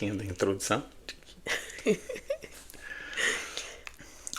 musiquinha da introdução.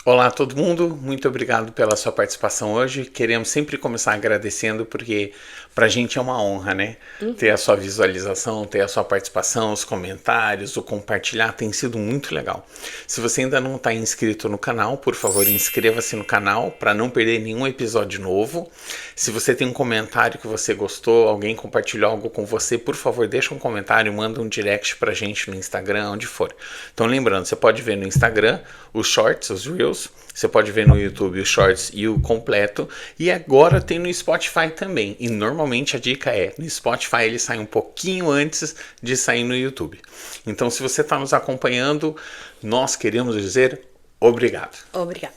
Olá a todo mundo, muito obrigado pela sua participação hoje. Queremos sempre começar agradecendo porque pra gente é uma honra, né? Ter a sua visualização, ter a sua participação, os comentários, o compartilhar, tem sido muito legal. Se você ainda não está inscrito no canal, por favor, inscreva-se no canal para não perder nenhum episódio novo. Se você tem um comentário que você gostou, alguém compartilhou algo com você, por favor, deixa um comentário, manda um direct pra gente no Instagram, onde for. Então lembrando, você pode ver no Instagram os shorts, os reels, você pode ver no YouTube os shorts e o completo, e agora tem no Spotify também, e normalmente a dica é, no Spotify ele sai um pouquinho antes de sair no YouTube. Então se você está nos acompanhando, nós queremos dizer obrigado. Obrigada.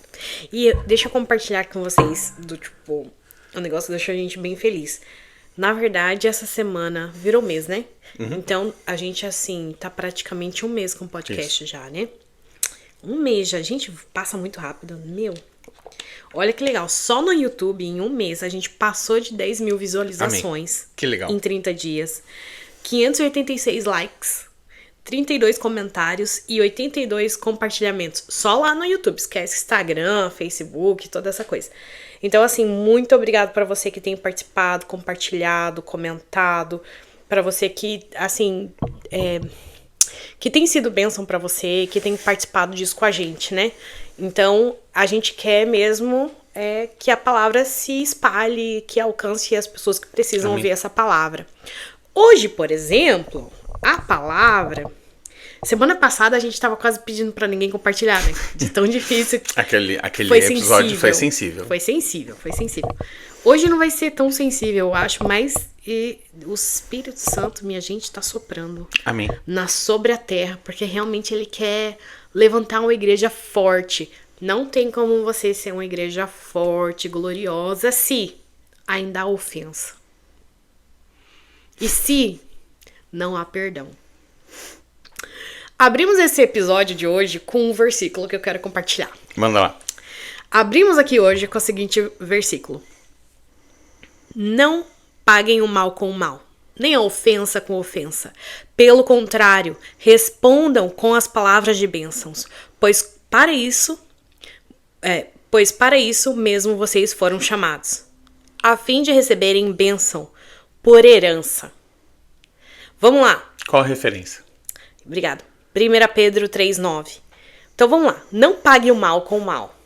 E deixa eu compartilhar com vocês o negócio deixou a gente bem feliz. Na verdade, essa semana virou mês, né? Então, a gente, assim, tá praticamente um mês com o podcast já, né? Um mês já. Gente, passa muito rápido. Meu. Olha que legal. Só no YouTube, em um mês, a gente passou de 10 mil visualizações. Amém. Que legal. Em 30 dias. 586 likes. 32 comentários e 82 compartilhamentos. Só lá no YouTube. Esquece Instagram, Facebook, toda essa coisa. Então, assim, muito obrigado para você que tem participado, compartilhado, comentado. Para você que, assim, que tem sido bênção para você, que tem participado disso com a gente, né? Então, a gente quer mesmo que a palavra se espalhe, que alcance as pessoas que precisam ouvir essa palavra. Hoje, por exemplo, a palavra... Semana passada a gente tava quase pedindo pra ninguém compartilhar, né? De tão difícil. Aquele episódio foi sensível. Foi sensível. Hoje não vai ser tão sensível, eu acho, mas o Espírito Santo, minha gente, tá soprando. Amém. Sobre a terra, porque realmente ele quer levantar uma igreja forte. Não tem como você ser uma igreja forte, gloriosa, se ainda há ofensa. E se não há perdão. Abrimos esse episódio de hoje com um versículo que eu quero compartilhar. Manda lá. Abrimos aqui hoje com o seguinte versículo. Não paguem o mal com o mal, nem a ofensa com ofensa. Pelo contrário, respondam com as palavras de bênçãos, pois para isso mesmo vocês foram chamados, a fim de receberem bênção por herança. Vamos lá. Qual a referência? Obrigada. 1 Pedro 3,9. Então vamos lá. Não pague o mal com o mal,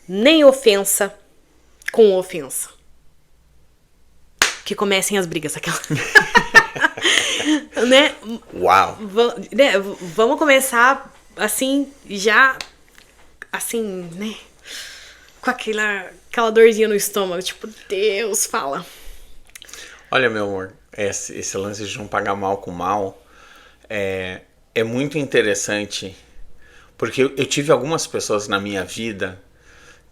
nem ofensa com ofensa. Que comecem as brigas, aquela. Né? Uau! Vamos começar assim, já. Assim, né? Com aquela dorzinha no estômago. Tipo, Deus, fala. Olha, meu amor, esse lance de não pagar mal com mal é muito interessante, porque eu tive algumas pessoas na minha vida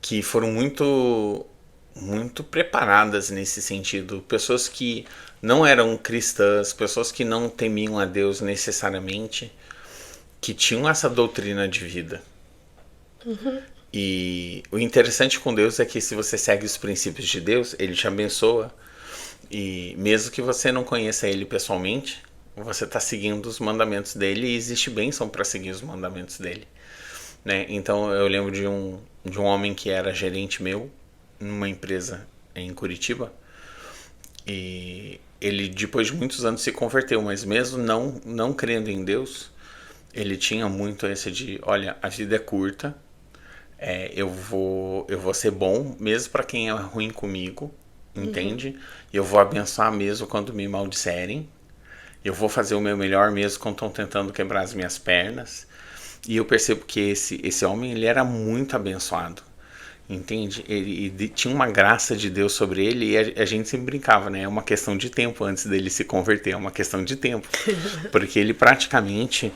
que foram muito preparadas nesse sentido. Pessoas que não eram cristãs, pessoas que não temiam a Deus necessariamente, que tinham essa doutrina de vida. E o interessante com Deus é que se você segue os princípios de Deus, Ele te abençoa. E mesmo que você não conheça Ele pessoalmente, você está seguindo os mandamentos dele e existe bênção para seguir os mandamentos dele, né? Então eu lembro de um homem que era gerente meu numa empresa em Curitiba, e ele depois de muitos anos se converteu, mas mesmo não crendo em Deus, ele tinha muito esse de, olha, a vida é curta, eu vou ser bom mesmo para quem é ruim comigo, entende? E eu vou abençoar mesmo quando me maldisserem. Eu vou fazer o meu melhor mesmo quando estão tentando quebrar as minhas pernas. E eu percebo que esse homem, ele era muito abençoado. Entende? Ele tinha uma graça de Deus sobre ele e a gente sempre brincava, né? É uma questão de tempo antes dele se converter, é uma questão de tempo. Porque ele praticamente,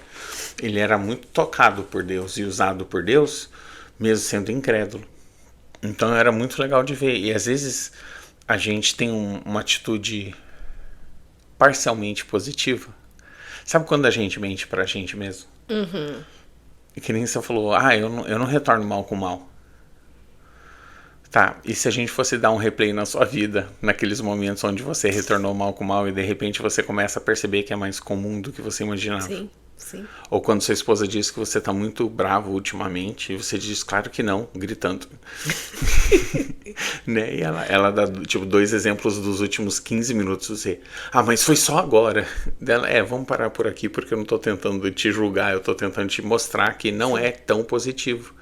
ele era muito tocado por Deus e usado por Deus, mesmo sendo incrédulo. Então era muito legal de ver. E às vezes a gente tem uma atitude parcialmente positiva. Sabe quando a gente mente pra gente mesmo? E que nem você falou, eu não retorno mal com mal. Tá, e se a gente fosse dar um replay na sua vida, naqueles momentos onde você retornou mal com mal e de repente você começa a perceber que é mais comum do que você imaginava? Sim, Sim. Ou quando sua esposa diz que você tá muito bravo ultimamente, e você diz, claro que não, gritando. Né? E ela dá, tipo, 2 exemplos dos últimos 15 minutos. Você, mas foi só agora. Dela, vamos parar por aqui, porque eu não tô tentando te julgar, eu tô tentando te mostrar que não é tão positivo.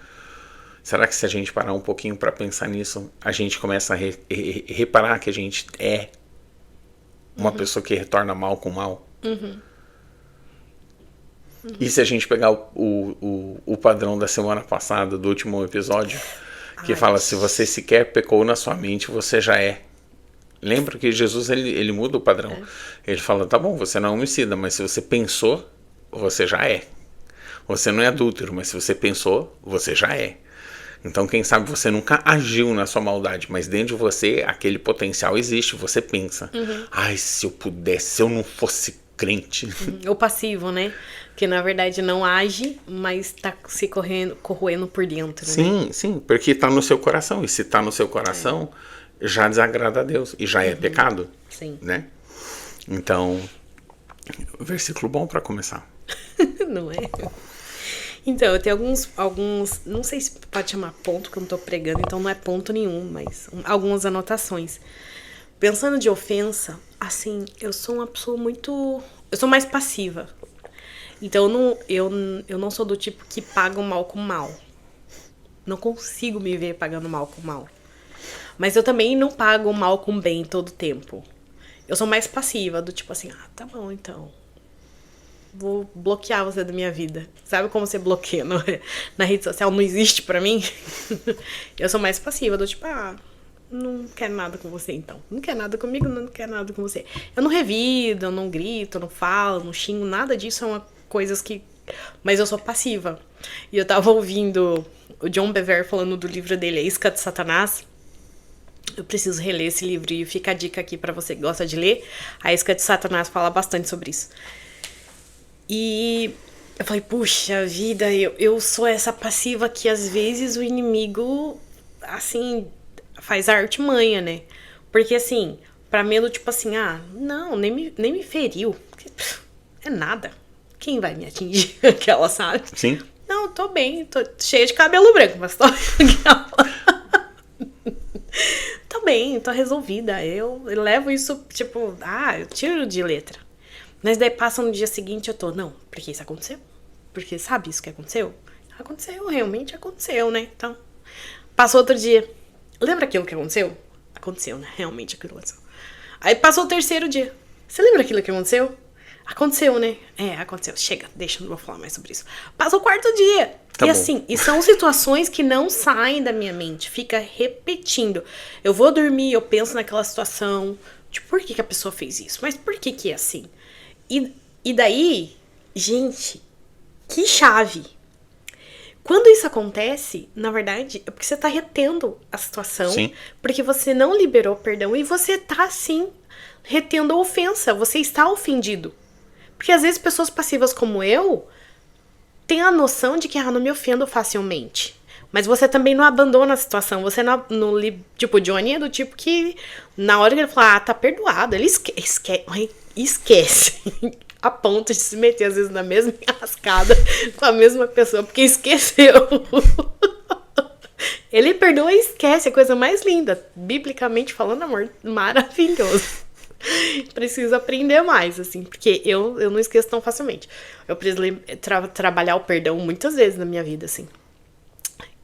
Será que se a gente parar um pouquinho para pensar nisso, a gente começa a reparar que a gente é uma pessoa que retorna mal com mal? E se a gente pegar o padrão da semana passada, do último episódio, que fala, se você sequer pecou na sua mente, você já é. Lembra que Jesus, ele muda o padrão. Ele fala, tá bom, você não é homicida, mas se você pensou, você já é. Você não é adúltero, mas se você pensou, você já é. Então, quem sabe você nunca agiu na sua maldade, mas dentro de você, aquele potencial existe, você pensa. Se eu pudesse, se eu não fosse crente. O passivo, né? Que na verdade não age, mas tá se corroendo por dentro. Sim, né? Sim, porque tá no seu coração. E se tá no seu coração, já desagrada a Deus. E já é pecado. Sim. Né? Então, versículo bom para começar. Não é? Então, eu tenho alguns, não sei se pode chamar ponto, que eu não tô pregando, então não é ponto nenhum, mas algumas anotações. Pensando de ofensa, assim, eu sou uma pessoa eu sou mais passiva. Então, eu não sou do tipo que paga o mal com mal. Não consigo me ver pagando mal com mal. Mas eu também não pago o mal com bem todo tempo. Eu sou mais passiva, do tipo assim, tá bom, então. Vou bloquear você da minha vida. Sabe como você bloqueia na rede social? Não existe pra mim? Eu sou mais passiva, do tipo, não quero nada com você, então. Não quer nada comigo, não quer nada com você. Eu não revido, eu não grito, eu não falo, não xingo, nada disso são coisas que... Mas eu sou passiva. E eu tava ouvindo o John Bevere falando do livro dele, A Isca de Satanás. Eu preciso reler esse livro e fica a dica aqui pra você que gosta de ler. A Isca de Satanás fala bastante sobre isso. E eu falei, puxa vida, eu sou essa passiva que às vezes o inimigo, assim, faz a artimanha, né? Porque assim, pra mim, eu tipo assim, não, nem me feriu. É nada. Quem vai me atingir? Aquela, sabe? Sim. Não, tô bem, tô cheia de cabelo branco, mas tô tô bem, tô resolvida. Eu levo isso, tipo, eu tiro de letra. Mas daí passa no dia seguinte, eu tô, não, porque isso aconteceu? Porque sabe isso que aconteceu? Aconteceu, realmente aconteceu, né? Então, passou outro dia. Lembra aquilo que aconteceu? Aconteceu, né? Realmente aquilo aconteceu. Aí passou o terceiro dia. Você lembra aquilo que aconteceu? Aconteceu, né? Aconteceu. Chega, deixa, não vou falar mais sobre isso. Passou o quarto dia. Tá e bom. assim, e são situações que não saem da minha mente. Fica repetindo. Eu vou dormir, eu penso naquela situação. De por que a pessoa fez isso? Mas por que é assim? E daí, gente, que chave. Quando isso acontece, na verdade, é porque você tá retendo a situação. Sim. Porque você não liberou perdão e você tá, sim, retendo a ofensa. Você está ofendido. Porque às vezes pessoas passivas como eu têm a noção de que não me ofendo facilmente. Mas você também não abandona a situação. Você não tipo, o Johnny é do tipo que na hora que ele fala, tá perdoado, ele esquece. A ponto de se meter às vezes na mesma enrascada com a mesma pessoa, porque esqueceu. Ele perdoa e esquece, a coisa mais linda. Biblicamente falando, amor, maravilhoso. Preciso aprender mais, assim, porque eu não esqueço tão facilmente. Eu preciso trabalhar o perdão muitas vezes na minha vida, assim.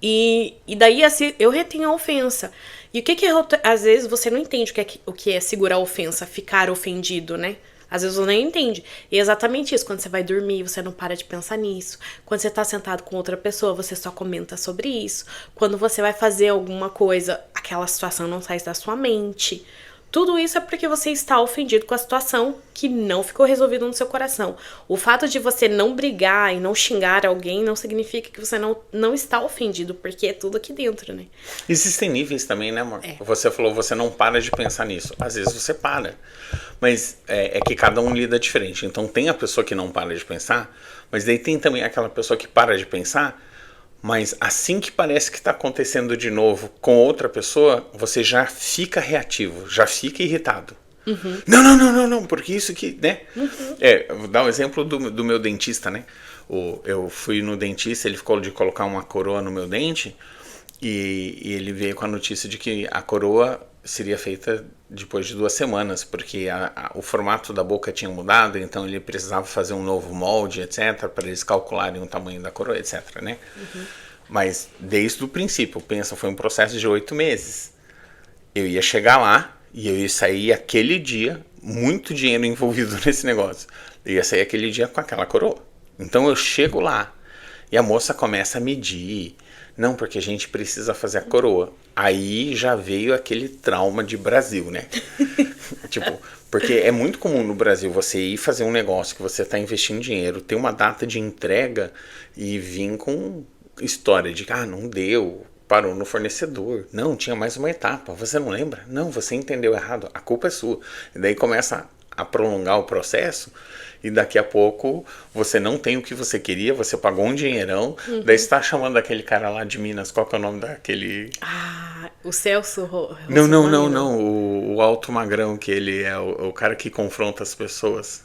E daí, assim, eu retenho a ofensa. E o que às vezes você não entende o que é segurar a ofensa, ficar ofendido, né? Às vezes você nem entende. E é exatamente isso. Quando você vai dormir, você não para de pensar nisso. Quando você tá sentado com outra pessoa, você só comenta sobre isso. Quando você vai fazer alguma coisa, aquela situação não sai da sua mente. Tudo isso é porque você está ofendido com a situação que não ficou resolvida no seu coração. O fato de você não brigar e não xingar alguém não significa que você não está ofendido, porque é tudo aqui dentro, né? Existem níveis também, né, amor? Você falou, você não para de pensar nisso. Às vezes você para. Mas é que cada um lida diferente. Então tem a pessoa que não para de pensar, mas daí tem também aquela pessoa que para de pensar, mas assim que parece que está acontecendo de novo com outra pessoa, você já fica reativo, já fica irritado. Não, porque isso que, né? Eu vou dar um exemplo do meu dentista, né? Eu fui no dentista, ele ficou de colocar uma coroa no meu dente e ele veio com a notícia de que a coroa seria feita depois de 2 semanas, porque o formato da boca tinha mudado, então ele precisava fazer um novo molde, etc, para eles calcularem o tamanho da coroa, etc, né? Mas desde o princípio, pensa, foi um processo de 8 meses. Eu ia chegar lá e eu ia sair aquele dia, muito dinheiro envolvido nesse negócio. Eu ia sair aquele dia com aquela coroa. Então eu chego lá e a moça começa a medir. Não, porque a gente precisa fazer a coroa. Aí já veio aquele trauma de Brasil, né? Tipo, porque é muito comum no Brasil você ir fazer um negócio que você está investindo dinheiro, ter uma data de entrega e vir com história de que, não deu, parou no fornecedor. Não, tinha mais uma etapa. Você não lembra? Não, você entendeu errado. A culpa é sua. E daí começa a prolongar o processo e daqui a pouco você não tem o que você queria, você pagou um dinheirão, daí você tá chamando aquele cara lá de Minas, qual que é o nome daquele... O Celso Não, o alto magrão, que ele é o cara que confronta as pessoas.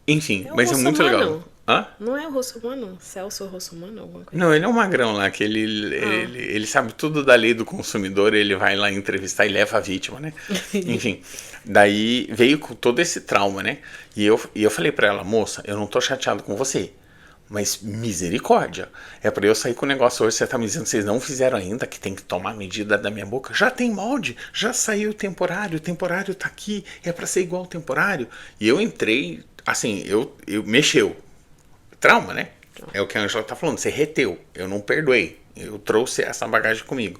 Enfim, mas é muito legal. Hã? Não é o Russomano? Celso Russomano? Alguma coisa? Não, ele é um magrão lá, que ele sabe tudo da lei do consumidor, ele vai lá entrevistar e leva a vítima, né? Enfim, daí veio com todo esse trauma, né? E eu falei pra ela, moça, eu não tô chateado com você, mas misericórdia. É pra eu sair com o negócio hoje, você tá me dizendo que vocês não fizeram ainda, que tem que tomar medida da minha boca. Já tem molde, já saiu o temporário tá aqui, é pra ser igual ao temporário. E eu entrei, assim, eu mexeu. Trauma, né? É o que a Angela tá falando, você reteu, eu não perdoei, eu trouxe essa bagagem comigo.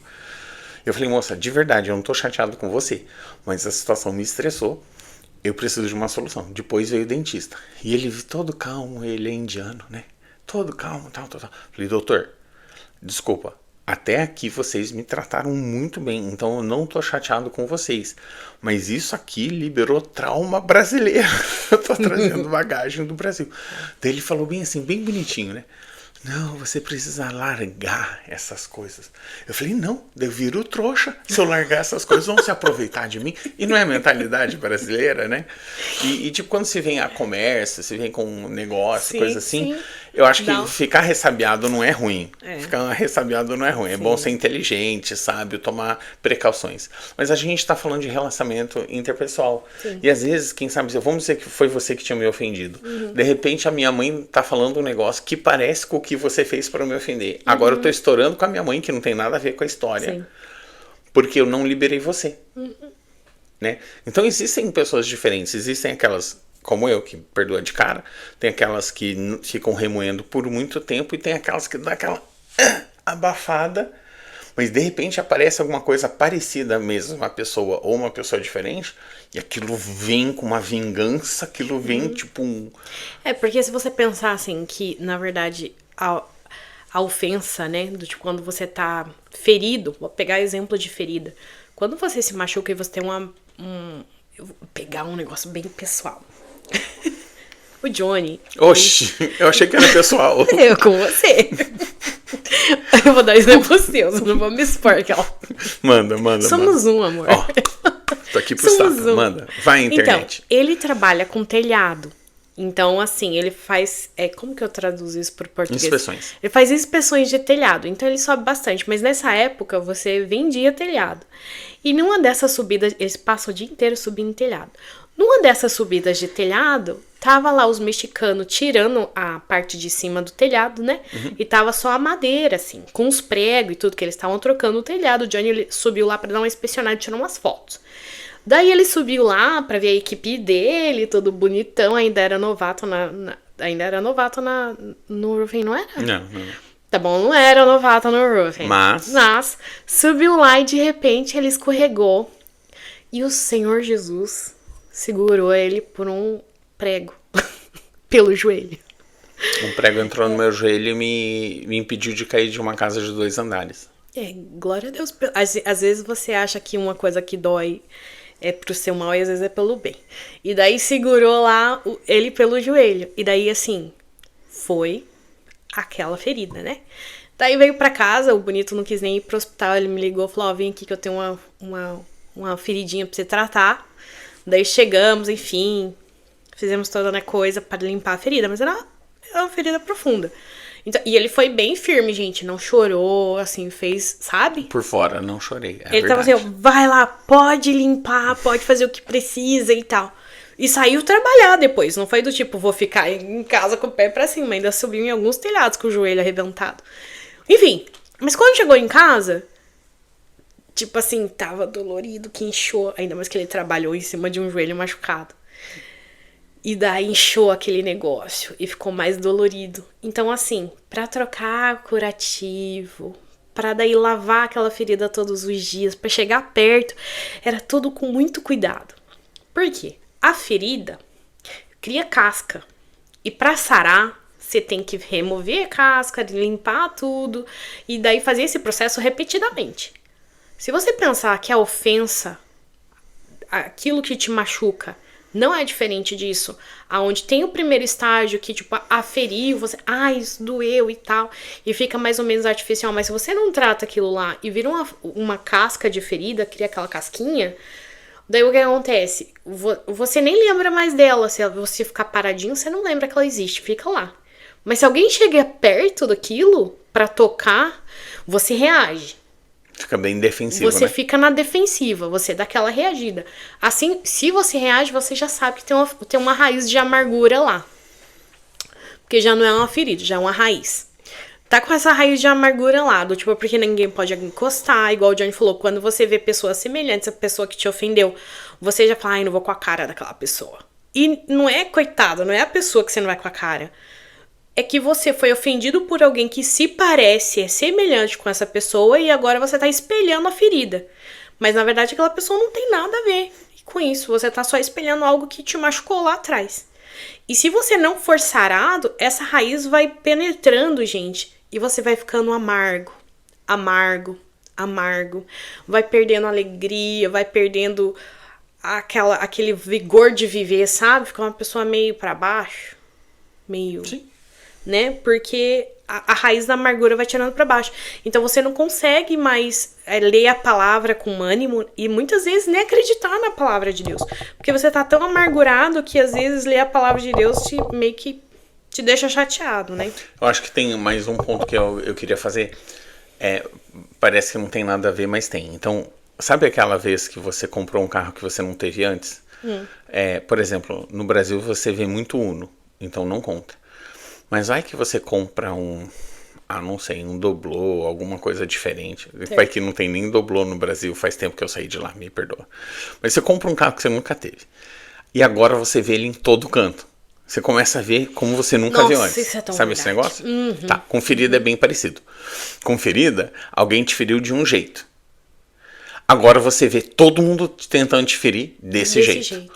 Eu falei, moça, de verdade, eu não tô chateado com você, mas a situação me estressou, eu preciso de uma solução. Depois veio o dentista, e ele todo calmo, ele é indiano, né? Todo calmo, tal. Falei, doutor, desculpa, até aqui vocês me trataram muito bem, então eu não tô chateado com vocês. Mas isso aqui liberou trauma brasileiro. Eu tô trazendo bagagem do Brasil. Daí ele falou bem assim, bem bonitinho, né? Não, você precisa largar essas coisas. Eu falei, não, eu viro trouxa. Se eu largar essas coisas, vão se aproveitar de mim. E não é a mentalidade brasileira, né? E tipo, quando se vem a comércio, se vem com um negócio, coisa assim, eu acho que ficar ressabiado não é ruim. Ficar ressabiado não é ruim. É bom ser inteligente, sábio, tomar precauções. Mas a gente tá falando de relacionamento interpessoal. E às vezes, quem sabe, vamos dizer que foi você que tinha me ofendido. De repente, a minha mãe tá falando um negócio que parece com o que você fez para me ofender. Agora eu tô estourando com a minha mãe, que não tem nada a ver com a história. Porque eu não liberei você. Né? Então existem pessoas diferentes. Existem aquelas, como eu, que perdoa de cara. Tem aquelas que ficam remoendo por muito tempo. E tem aquelas que dão aquela abafada. Mas de repente aparece alguma coisa parecida mesmo, uma pessoa ou uma pessoa diferente, e aquilo vem com uma vingança, aquilo vem tipo um... porque se você pensar assim, que na verdade a ofensa, né, do tipo quando você tá ferido, vou pegar exemplo de ferida, quando você se machuca e você tem eu vou pegar um negócio bem pessoal. O Johnny... Oxi, eu achei que era pessoal. Eu com você. Eu vou dar exemplo seu, eu não vou me expor aquela. Manda. Somos um, amor. Tô aqui pro status, manda. Vai à internet. Então, ele trabalha com telhado. Então, assim, ele faz... como que eu traduzo isso pro português? Inspeções. Ele faz inspeções de telhado. Então, ele sobe bastante. Mas nessa época, você vendia telhado. E numa dessas subidas... Eles passam o dia inteiro subindo telhado. Numa dessas subidas de telhado, tava lá os mexicanos tirando a parte de cima do telhado, né? E tava só a madeira, assim, com os pregos e tudo, que eles estavam trocando o telhado. O Johnny subiu lá pra dar uma inspecionada e tirar umas fotos. Daí ele subiu lá pra ver a equipe dele, todo bonitão, ainda era novato no roofing, não era? Não. Tá bom, não era novato no roofing. Mas subiu lá e de repente ele escorregou. E o Senhor Jesus segurou ele por um prego pelo joelho. Um prego entrou no meu joelho e me impediu de cair de uma casa de 2 andares. Glória a Deus. Às vezes você acha que uma coisa que dói é pro seu mal e às vezes é pelo bem. E daí segurou lá ele pelo joelho. E daí, assim, foi aquela ferida, né? Daí veio pra casa, o bonito não quis nem ir pro hospital. Ele me ligou e falou, vem aqui que eu tenho uma feridinha pra você tratar. Daí chegamos, enfim, fizemos toda a coisa para limpar a ferida, mas era uma ferida profunda. Então, e ele foi bem firme, gente, não chorou, assim, fez, sabe? Por fora, não chorei, ele verdade. tava assim, ó, vai lá, pode limpar, pode fazer o que precisa e tal. E saiu trabalhar depois, não foi do tipo, vou ficar em casa com o pé pra cima, ainda subiu em alguns telhados com o joelho arrebentado. Enfim, mas quando chegou em casa, tipo assim, tava dolorido, que inchou, ainda mais que ele trabalhou em cima de um joelho machucado. E daí inchou aquele negócio e ficou mais dolorido. Então, assim, pra trocar curativo, pra daí lavar aquela ferida todos os dias, pra chegar perto, era tudo com muito cuidado. Por quê? A ferida cria casca. E pra sarar, você tem que remover a casca, limpar tudo, e daí fazer esse processo repetidamente. Se você pensar que a ofensa, aquilo que te machuca, não é diferente disso, aonde tem o primeiro estágio que, tipo, aferiu, você, isso doeu e tal, e fica mais ou menos artificial, mas se você não trata aquilo lá e vira uma casca de ferida, cria aquela casquinha, daí o que acontece? Você nem lembra mais dela, se você ficar paradinho, você não lembra que ela existe, fica lá. Mas se alguém chega perto daquilo pra tocar, você reage. Fica bem defensivo, Você né? fica na defensiva, você dá aquela reagida. Assim, se você reage, você já sabe que tem uma raiz de amargura lá. Porque já não é uma ferida, já é uma raiz. Tá com essa raiz de amargura lá, do tipo, porque ninguém pode encostar, igual o Johnny falou, quando você vê pessoas semelhantes à pessoa que te ofendeu, você já fala, não vou com a cara daquela pessoa. E não é, coitada, não é a pessoa que você não vai com a cara. É que você foi ofendido por alguém que se parece, é semelhante com essa pessoa e agora você tá espelhando a ferida. Mas na verdade aquela pessoa não tem nada a ver com isso. Você tá só espelhando algo que te machucou lá atrás. E se você não for sarado, essa raiz vai penetrando, gente. E você vai ficando amargo, amargo, amargo. Vai perdendo alegria, vai perdendo aquele vigor de viver, sabe? Fica uma pessoa meio pra baixo, meio... Sim. Né? Porque a raiz da amargura vai tirando pra baixo. Então você não consegue mais ler a palavra com ânimo e muitas vezes nem acreditar na palavra de Deus. Porque você tá tão amargurado que às vezes ler a palavra de Deus meio que te deixa chateado, né? Eu acho que tem mais um ponto que eu queria fazer. Parece que não tem nada a ver, mas tem. Então, sabe aquela vez que você comprou um carro que você não teve antes? Por exemplo, no Brasil você vê muito Uno, então não conta. Mas vai que você compra não sei, um doblô, alguma coisa diferente. Vai que não tem nem doblô no Brasil, faz tempo que eu saí de lá, me perdoa. Mas você compra um carro que você nunca teve. E agora você vê ele em todo canto. Você começa a ver como você nunca viu antes. Isso é tão Sabe verdade. esse negócio? Uhum. Tá, com ferida é bem parecido. Com ferida, alguém te feriu de um jeito. Agora você vê todo mundo tentando te ferir desse jeito.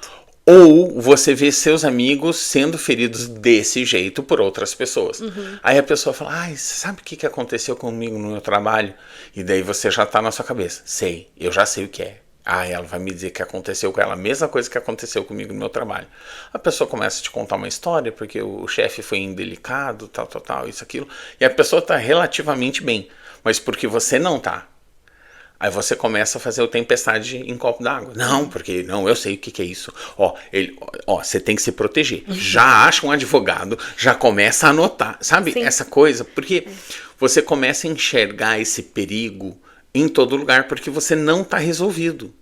Ou você vê seus amigos sendo feridos desse jeito por outras pessoas. Aí a pessoa fala, sabe o que aconteceu comigo no meu trabalho? E daí você já tá na sua cabeça. Sei, eu já sei o que é. Ela vai me dizer que aconteceu com ela a mesma coisa que aconteceu comigo no meu trabalho. A pessoa começa a te contar uma história, porque o chefe foi indelicado, tal, isso, aquilo. E a pessoa tá relativamente bem, mas porque você não tá. Aí você começa a fazer o tempestade em copo d'água. Não, porque eu sei o que é isso. Você tem que se proteger. Já acha um advogado, já começa a anotar. Sabe? Sim. Essa coisa? Porque você começa a enxergar esse perigo em todo lugar, porque você não está resolvido.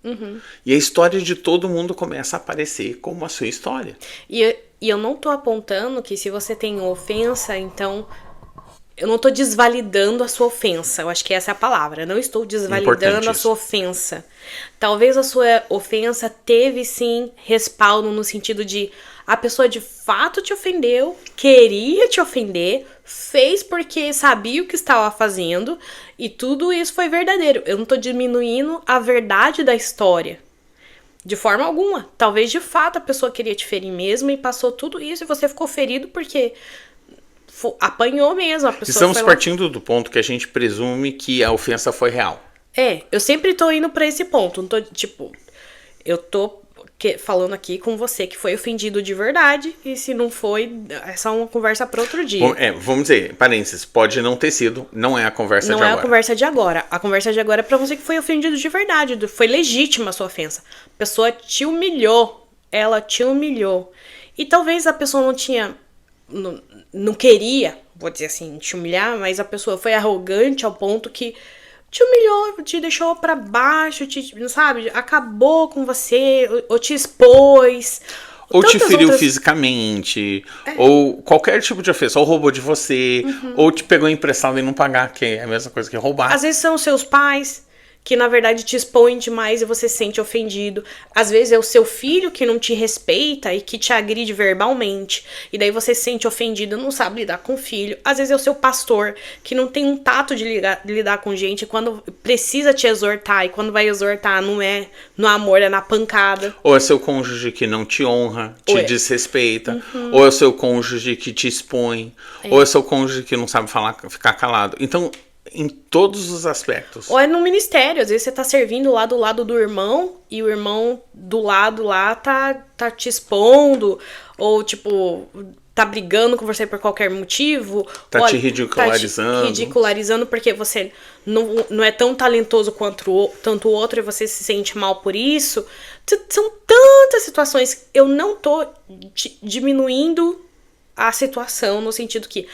E a história de todo mundo começa a aparecer como a sua história. E eu não tô apontando que se você tem ofensa, então... Eu não tô desvalidando a sua ofensa. Eu acho que essa é a palavra. Eu não estou desvalidando a sua ofensa. Talvez a sua ofensa teve, sim, respaldo no sentido de a pessoa de fato te ofendeu, queria te ofender, fez porque sabia o que estava fazendo e tudo isso foi verdadeiro. Eu não tô diminuindo a verdade da história. De forma alguma. Talvez de fato a pessoa queria te ferir mesmo e passou tudo isso e você ficou ferido porque... apanhou mesmo, a pessoa. Estamos partindo do ponto que a gente presume que a ofensa foi real. Eu sempre tô indo pra esse ponto. Não tô, tipo, eu tô falando aqui com você que foi ofendido de verdade, e se não foi, é só uma conversa para outro dia. Vamos dizer, parênteses, pode não ter sido, não é a conversa de agora. Não é a conversa de agora. A conversa de agora é pra você que foi ofendido de verdade, foi legítima a sua ofensa. A pessoa te humilhou, ela te humilhou. E talvez a pessoa não tinha, não queria, vou dizer assim, te humilhar, mas a pessoa foi arrogante ao ponto que te humilhou, te deixou pra baixo, sabe? Acabou com você, ou te expôs. Ou te feriu fisicamente, ou qualquer tipo de ofensa, ou roubou de você, ou te pegou emprestado e não pagar, que é a mesma coisa que roubar. Às vezes são os seus pais, que na verdade te expõem demais e você se sente ofendido. Às vezes é o seu filho que não te respeita e que te agride verbalmente. E daí você se sente ofendido, não sabe lidar com o filho. Às vezes é o seu pastor, que não tem um tato de lidar com gente quando precisa te exortar. E quando vai exortar não é no amor, é na pancada. Ou é seu cônjuge que não te honra, te desrespeita. Ou é o seu cônjuge que te expõe. Ou é seu cônjuge que não sabe falar, ficar calado. Então, em todos os aspectos. Ou é no ministério, às vezes você tá servindo lá do lado do irmão e o irmão do lado lá tá te expondo, ou tipo, tá brigando com você por qualquer motivo. Tá te ridicularizando. Tá te ridicularizando porque você não é tão talentoso quanto tanto o outro e você se sente mal por isso. São tantas situações. Eu não tô diminuindo a situação, no sentido que,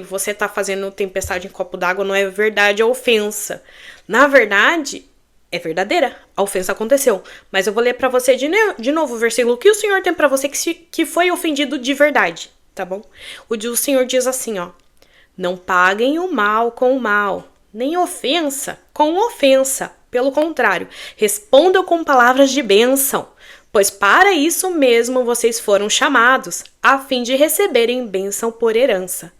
você tá fazendo tempestade em copo d'água, não é verdade a ofensa. Na verdade, é verdadeira, a ofensa aconteceu. Mas eu vou ler pra você de novo o versículo que o Senhor tem pra você que foi ofendido de verdade, tá bom? O Senhor diz assim, ó: não paguem o mal com o mal, nem ofensa com ofensa. Pelo contrário, respondam com palavras de bênção. Pois para isso mesmo vocês foram chamados, a fim de receberem bênção por herança.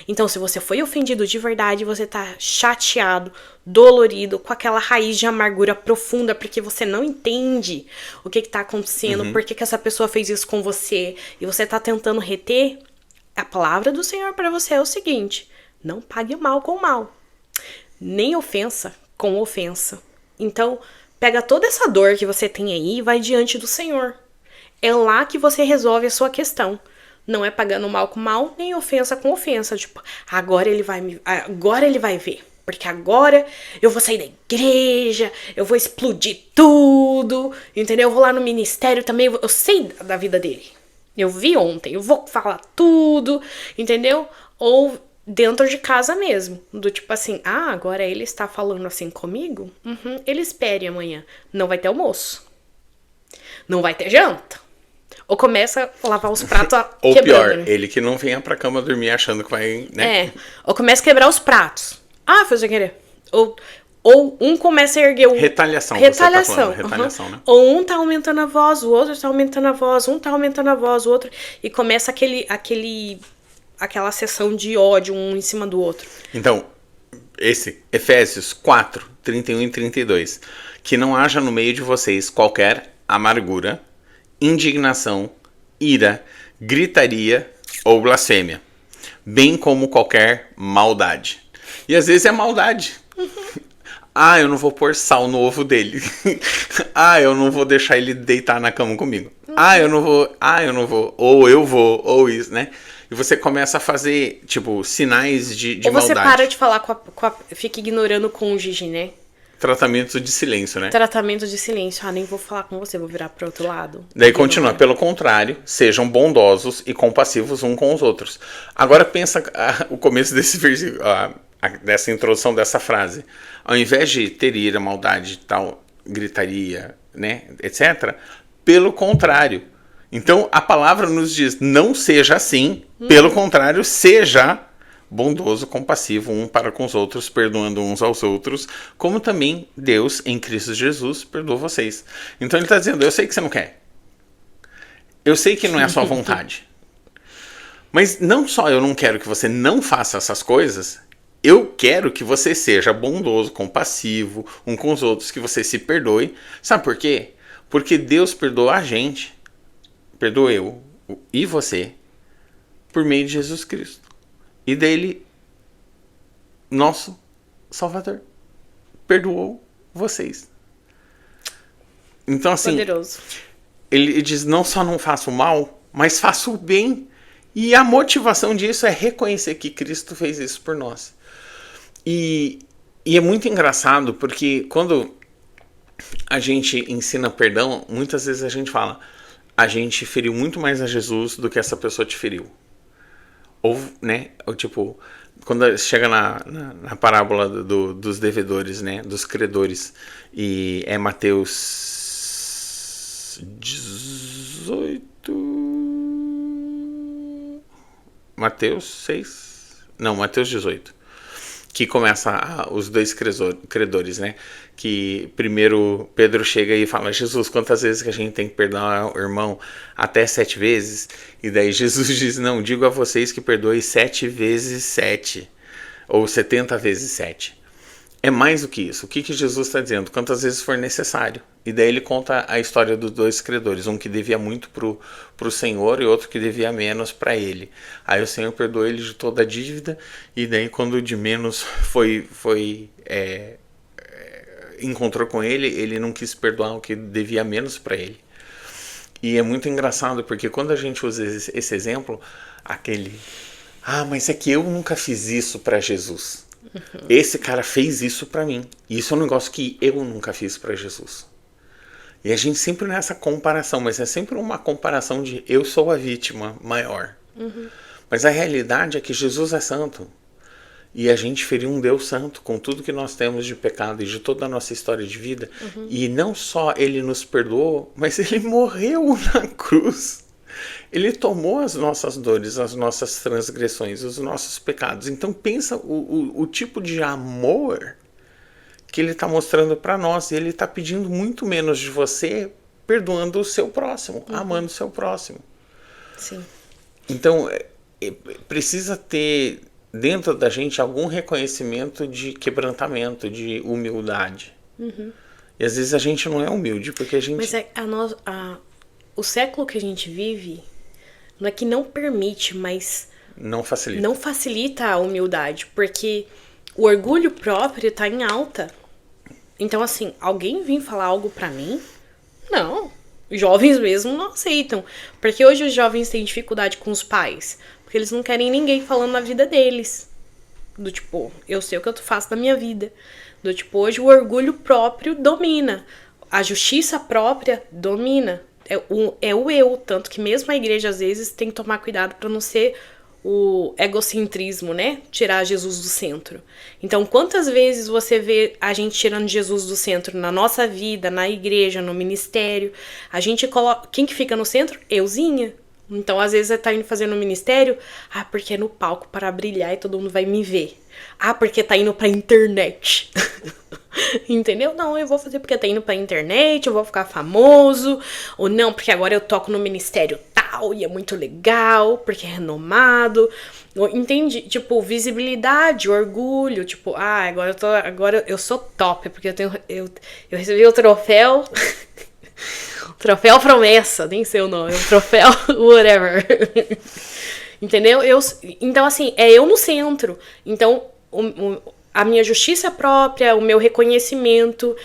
Então, se você foi ofendido de verdade, você tá chateado, dolorido, com aquela raiz de amargura profunda, porque você não entende o que tá acontecendo, por que essa pessoa fez isso com você, e você tá tentando reter, a palavra do Senhor para você é o seguinte: não pague o mal com o mal, nem ofensa com ofensa. Então, pega toda essa dor que você tem aí e vai diante do Senhor. É lá que você resolve a sua questão. Não é pagando mal com mal, nem ofensa com ofensa. Tipo, agora ele vai ver. Porque agora eu vou sair da igreja, eu vou explodir tudo, entendeu? Eu vou lá no ministério também, eu sei da vida dele. Eu vi ontem, eu vou falar tudo, entendeu? Ou dentro de casa mesmo, do tipo assim, agora ele está falando assim comigo? Ele espere amanhã. Não vai ter almoço. Não vai ter janta. Ou começa a lavar os pratos ou quebrando. Ou pior, ele que não venha pra cama dormir achando que vai, né? Ou começa a quebrar os pratos. Foi sem querer. Ou um começa a erguer o... Retaliação. Você tá falando. Retaliação, né? Ou um tá aumentando a voz, o outro tá aumentando a voz, um tá aumentando a voz, o outro... E começa aquela sessão de ódio um em cima do outro. Então, Efésios 4, 31 e 32. Que não haja no meio de vocês qualquer amargura, indignação, ira, gritaria ou blasfêmia, bem como qualquer maldade. E às vezes é maldade. Eu não vou pôr sal no ovo dele. Eu não vou deixar ele deitar na cama comigo. Eu não vou. Ou eu vou, ou isso, né? E você começa a fazer, tipo, sinais de maldade. Ou você para de falar fica ignorando o cônjuge, né? Tratamento de silêncio, né? Tratamento de silêncio. Nem vou falar com você, vou virar pro outro lado. Daí continua. Pelo contrário, sejam bondosos e compassivos uns com os outros. Agora pensa o começo desse versículo, dessa introdução dessa frase. Ao invés de ter ira, maldade, tal, gritaria, né, etc. Pelo contrário. Então, a palavra nos diz, não seja assim. Pelo contrário, seja bondoso, compassivo, um para com os outros, perdoando uns aos outros, como também Deus, em Cristo Jesus, perdoa vocês. Então ele está dizendo, eu sei que você não quer. Eu sei que não é a sua vontade. Mas não só eu não quero que você não faça essas coisas, eu quero que você seja bondoso, compassivo, um com os outros, que você se perdoe. Sabe por quê? Porque Deus perdoa a gente, perdoa eu e você, por meio de Jesus Cristo. E dele, nosso Salvador, perdoou vocês. Então, assim, poderoso. ele diz, não só não faça o mal, mas faça o bem. E a motivação disso é reconhecer que Cristo fez isso por nós. E é muito engraçado, porque quando a gente ensina perdão, muitas vezes a gente fala, a gente feriu muito mais a Jesus do que essa pessoa te feriu. Ou, né, ou tipo, quando chega na parábola dos devedores, né, dos credores, e é Mateus 18... Mateus 6... Não, Mateus 18. Que começa os dois credores, né? Que primeiro Pedro chega e fala, Jesus, quantas vezes que a gente tem que perdoar o irmão? Até 7 vezes? E daí Jesus diz, não, digo a vocês que perdoe 7 vezes 7. Ou 70 vezes 7. É mais do que isso. O que Jesus está dizendo? Quantas vezes for necessário. E daí ele conta a história dos dois credores. Um que devia muito pro Senhor e outro que devia menos para ele. Aí o Senhor perdoou ele de toda a dívida. E daí quando o de menos encontrou com ele, ele não quis perdoar o que devia menos para ele. E é muito engraçado porque quando a gente usa esse exemplo, mas é que eu nunca fiz isso para Jesus. Esse cara fez isso pra mim. E isso é um negócio que eu nunca fiz pra Jesus. E a gente sempre nessa comparação, mas é sempre uma comparação de eu sou a vítima maior. Mas a realidade é que Jesus é santo. E a gente feriu um Deus santo com tudo que nós temos de pecado e de toda a nossa história de vida. E não só ele nos perdoou, mas ele morreu na cruz. Ele tomou as nossas dores, as nossas transgressões, os nossos pecados. Então pensa o tipo de amor que ele está mostrando para nós. E ele está pedindo muito menos de você, perdoando o seu próximo, amando o seu próximo. Sim. Então precisa ter dentro da gente algum reconhecimento de quebrantamento, de humildade. E às vezes a gente não é humilde, porque a gente... Mas o século que a gente vive não é que não permite, mas não facilita. Não facilita a humildade, porque o orgulho próprio tá em alta. Então, assim, alguém vir falar algo pra mim? Não. Os jovens mesmo não aceitam. Porque hoje os jovens têm dificuldade com os pais. Porque eles não querem ninguém falando na vida deles. Do tipo, eu sei o que eu faço na minha vida. Do tipo, hoje o orgulho próprio domina. A justiça própria domina. É o eu, tanto que mesmo a igreja às vezes tem que tomar cuidado para não ser o egocentrismo, né? Tirar Jesus do centro. Então, quantas vezes você vê a gente tirando Jesus do centro na nossa vida, na igreja, no ministério? A gente coloca... Quem que fica no centro? Euzinha. Então, às vezes, você tá indo fazer no ministério, porque é no palco para brilhar e todo mundo vai me ver. Porque tá indo pra internet. Entendeu? Não, eu vou fazer porque tá indo pra internet, eu vou ficar famoso. Ou não, porque agora eu toco no ministério tal e é muito legal, porque é renomado. Entende? Tipo, visibilidade, orgulho. Tipo, agora eu sou top, porque eu recebi o troféu... Troféu promessa, nem sei o nome, o troféu whatever. Entendeu? Então, assim, é eu no centro. Então, a minha justiça própria, o meu reconhecimento,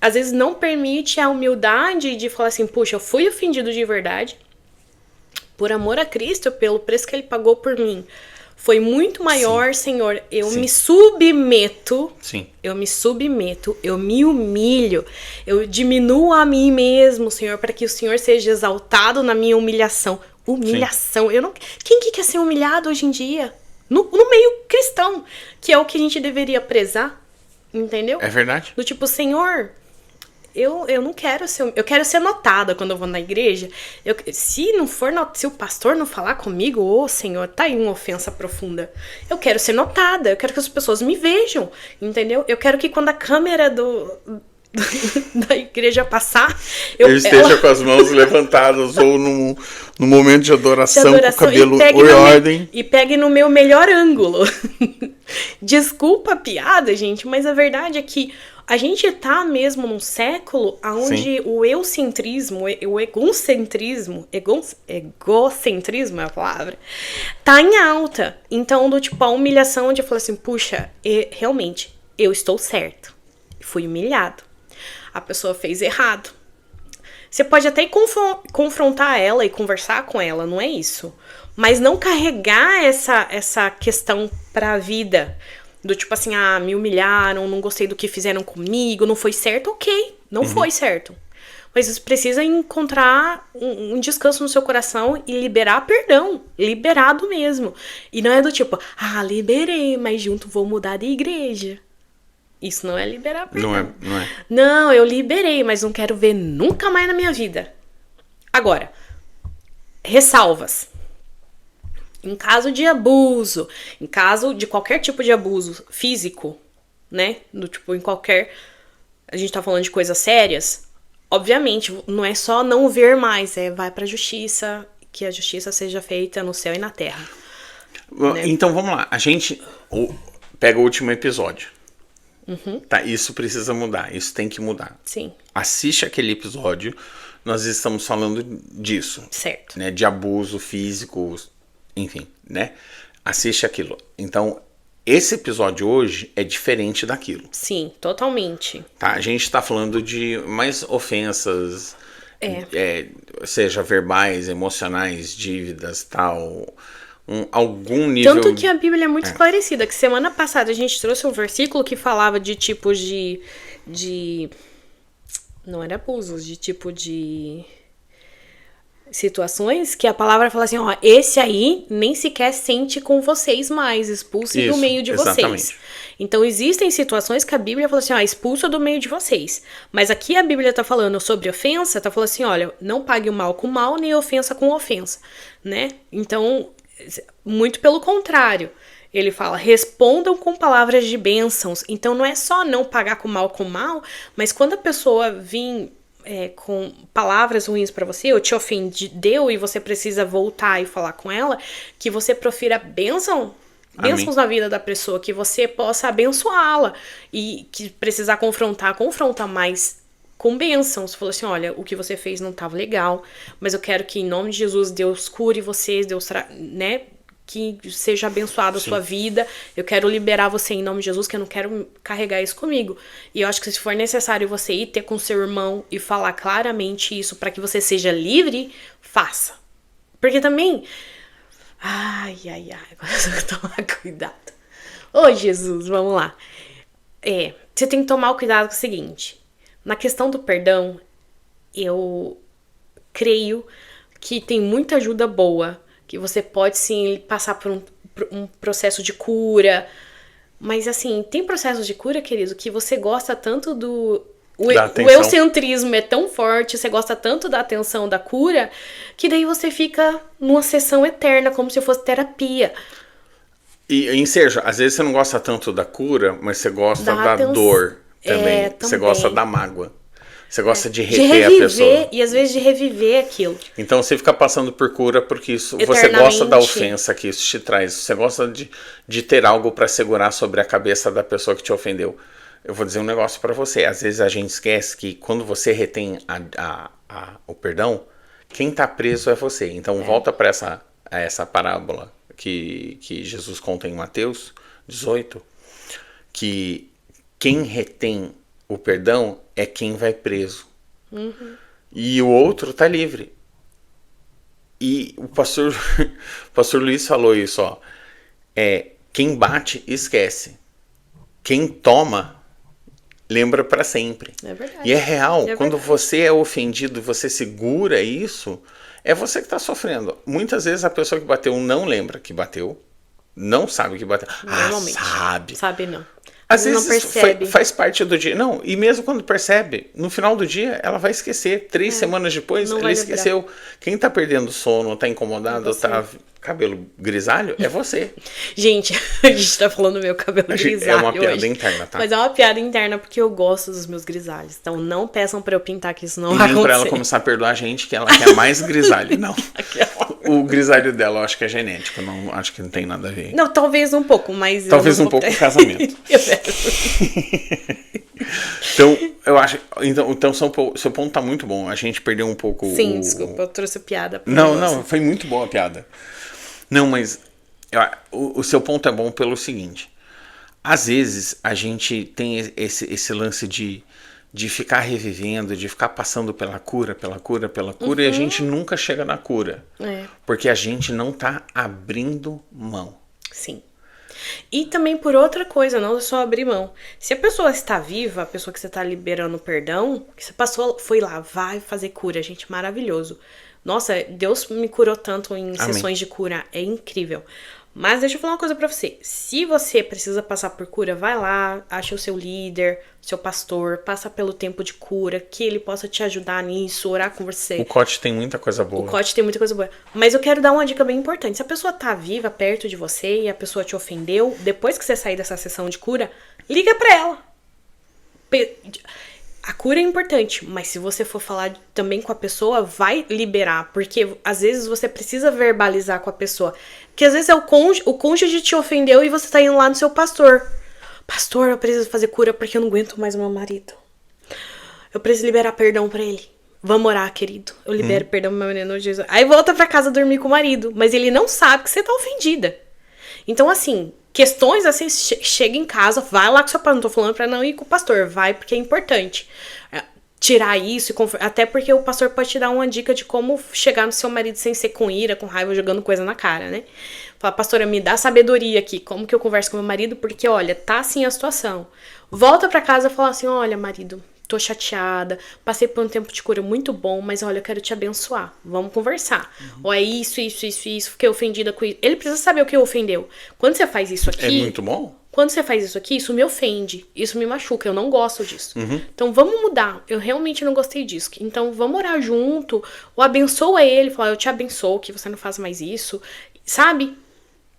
às vezes não permite a humildade de falar assim, puxa, eu fui ofendido de verdade, por amor a Cristo, pelo preço que ele pagou por mim. Foi muito maior, sim, Senhor. Eu me submeto. Sim. Eu me submeto. Eu me humilho. Eu diminuo a mim mesmo, Senhor, para que o Senhor seja exaltado na minha humilhação. Humilhação. Eu não... Quem que quer ser humilhado hoje em dia? No meio cristão, que é o que a gente deveria prezar. Entendeu? É verdade. Do tipo, Senhor... Eu não quero ser... Eu quero ser notada quando eu vou na igreja. Se o pastor não falar comigo, Senhor, tá aí uma ofensa profunda. Eu quero ser notada. Eu quero que as pessoas me vejam. Entendeu? Eu quero que quando a câmera da igreja passar... Eu esteja com as mãos levantadas ou no momento de adoração com o cabelo em ordem. E pegue no meu melhor ângulo. Desculpa a piada, gente, mas a verdade é que a gente tá mesmo num século onde o eucentrismo, o egocentrismo é a palavra, tá em alta. Então, a humilhação de falar assim, puxa, realmente, eu estou certo. Fui humilhado. A pessoa fez errado. Você pode até ir confrontar ela e conversar com ela, não é isso. Mas não carregar essa questão pra vida. Do tipo assim, me humilharam, não gostei do que fizeram comigo, não foi certo, ok. Não foi certo. Mas você precisa encontrar um descanso no seu coração e liberar perdão. Liberado mesmo. E não é do tipo, liberei, mas junto vou mudar de igreja. Isso não é liberar perdão. Não é. Não, eu liberei, mas não quero ver nunca mais na minha vida. Agora, ressalvas. Em caso de abuso, em caso de qualquer tipo de abuso físico, né? Do tipo, em qualquer... A gente tá falando de coisas sérias. Obviamente, não é só não ver mais. Vai pra justiça, que a justiça seja feita no céu e na terra. Né? Então, vamos lá. A gente pega o último episódio. Tá, isso precisa mudar. Isso tem que mudar. Sim. Assiste aquele episódio. Nós estamos falando disso. Certo. Né, de abuso físico... Enfim, né? Assiste aquilo. Então, esse episódio hoje é diferente daquilo. Sim, totalmente. Tá? A gente tá falando de mais ofensas, seja verbais, emocionais, dívidas, tal. Algum nível... Tanto que a Bíblia é muito esclarecida. Que semana passada a gente trouxe um versículo que falava de tipos de... Não era abusos, de tipo de... situações que a palavra fala assim, esse aí nem sequer sente com vocês mais, expulse do meio de exatamente. vocês. Então existem situações que a Bíblia fala assim, expulsa do meio de vocês. Mas aqui a Bíblia tá falando sobre ofensa, tá falando assim, olha, não pague o mal com mal, nem ofensa com ofensa, né? Então, muito pelo contrário. Ele fala, respondam com palavras de bênçãos. Então não é só não pagar com mal, mas quando a pessoa vir... com palavras ruins pra você, ou te ofendeu e você precisa voltar e falar com ela, que você profira bênçãos na vida da pessoa, que você possa abençoá-la e que precisar confronta mais com bênçãos. Falou assim, olha, o que você fez não estava legal, mas eu quero que em nome de Jesus Deus cure vocês, Deus, né, que seja abençoada a sua vida. Eu quero liberar você em nome de Jesus, que eu não quero carregar isso comigo. E eu acho que se for necessário você ir ter com seu irmão e falar claramente isso para que você seja livre, faça. Porque também... Agora eu tenho que tomar cuidado. Ô, Jesus, vamos lá. Você tem que tomar o cuidado com o seguinte. Na questão do perdão, eu creio que tem muita ajuda boa, que você pode, sim, passar por um processo de cura. Mas, assim, tem processos de cura, querido, que você gosta tanto do... O eugocentrismo é tão forte, você gosta tanto da atenção da cura, que daí você fica numa sessão eterna, como se fosse terapia. E Sérgio, às vezes você não gosta tanto da cura, mas você gosta da dor também. Você gosta da mágoa. Você gosta de reter a pessoa. E às vezes de reviver aquilo. Então você fica passando por cura porque isso, você gosta da ofensa que isso te traz. Você gosta de ter algo para segurar sobre a cabeça da pessoa que te ofendeu. Eu vou dizer um negócio para você. Às vezes a gente esquece que quando você retém o perdão, quem tá preso é você. Então volta para essa parábola que Jesus conta em Mateus 18, que quem retém o perdão é quem vai preso. E o outro tá livre. E o pastor Luiz falou isso, ó. Quem bate, esquece. Quem toma, lembra para sempre. É verdade. E é real. Quando você é ofendido, você segura isso, é você que tá sofrendo. Muitas vezes a pessoa que bateu não lembra que bateu. Não sabe que bateu. Normalmente. Sabe. Sabe não. Às não vezes percebe. Faz parte do dia. Não, e mesmo quando percebe, no final do dia, ela vai esquecer. 3 semanas depois, ela esqueceu. Quem tá perdendo sono, tá incomodado, tá cabelo grisalho, é você. Gente, a gente tá falando do meu cabelo grisalho. É uma piada hoje. interna, tá? Mas é uma piada interna porque eu gosto dos meus grisalhos. Então não peçam pra eu pintar, que isso não vai nem acontecer. pra ela começar a perdoar a gente, que ela quer mais grisalho. Não. O grisalho dela eu acho que é genético. Não, acho que não tem nada a ver. Não, talvez um pouco, mas... Talvez um pouco o casamento. Então, eu acho... Então seu ponto tá muito bom. A gente perdeu um pouco... Sim, desculpa, eu trouxe piada. Não, foi muito boa a piada. Não, mas o seu ponto é bom pelo seguinte. Às vezes, a gente tem esse lance de de ficar revivendo, de ficar passando pela cura, e a gente nunca chega na cura. Porque a gente não tá abrindo mão. Sim. E também por outra coisa, não é só abrir mão. Se a pessoa está viva, a pessoa que você está liberando perdão, que você passou, foi lá, vai fazer cura, gente, maravilhoso. Nossa, Deus me curou tanto em sessões de cura, é incrível. Mas deixa eu falar uma coisa pra você. Se você precisa passar por cura, vai lá, acha o seu líder, seu pastor, passa pelo tempo de cura, que ele possa te ajudar nisso, orar com você. O COT tem muita coisa boa. O COT tem muita coisa boa. Mas eu quero dar uma dica bem importante. Se a pessoa tá viva perto de você e a pessoa te ofendeu, depois que você sair dessa sessão de cura, liga pra ela. A cura é importante, mas se você for falar também com a pessoa, vai liberar. Porque às vezes você precisa verbalizar com a pessoa. Porque às vezes é o cônjuge te ofendeu e você tá indo lá no seu pastor. Pastor, eu preciso fazer cura porque eu não aguento mais o meu marido. Eu preciso liberar perdão pra ele. Vamos orar, querido. Eu libero perdão pro meu marido, Jesus. Aí volta pra casa dormir com o marido. Mas ele não sabe que você tá ofendida. Então, assim, questões assim, chega em casa, vai lá com seu pastor. Não tô falando pra não ir com o pastor, vai porque é importante. Tirar isso, até porque o pastor pode te dar uma dica de como chegar no seu marido sem ser com ira, com raiva, jogando coisa na cara, né? Fala, pastora, me dá sabedoria aqui, como que eu converso com meu marido, porque, olha, tá assim a situação. Volta pra casa e fala assim, olha, marido, tô chateada, passei por um tempo de cura muito bom, mas olha, eu quero te abençoar, vamos conversar. Ou é isso, fiquei ofendida com isso. Ele precisa saber o que ofendeu. Quando você faz isso aqui... É muito bom. Quando você faz isso aqui, isso me ofende, isso me machuca, eu não gosto disso. Então vamos mudar, eu realmente não gostei disso. Então vamos orar junto, ou abençoa ele, fala, eu te abençoo, que você não faz mais isso, sabe?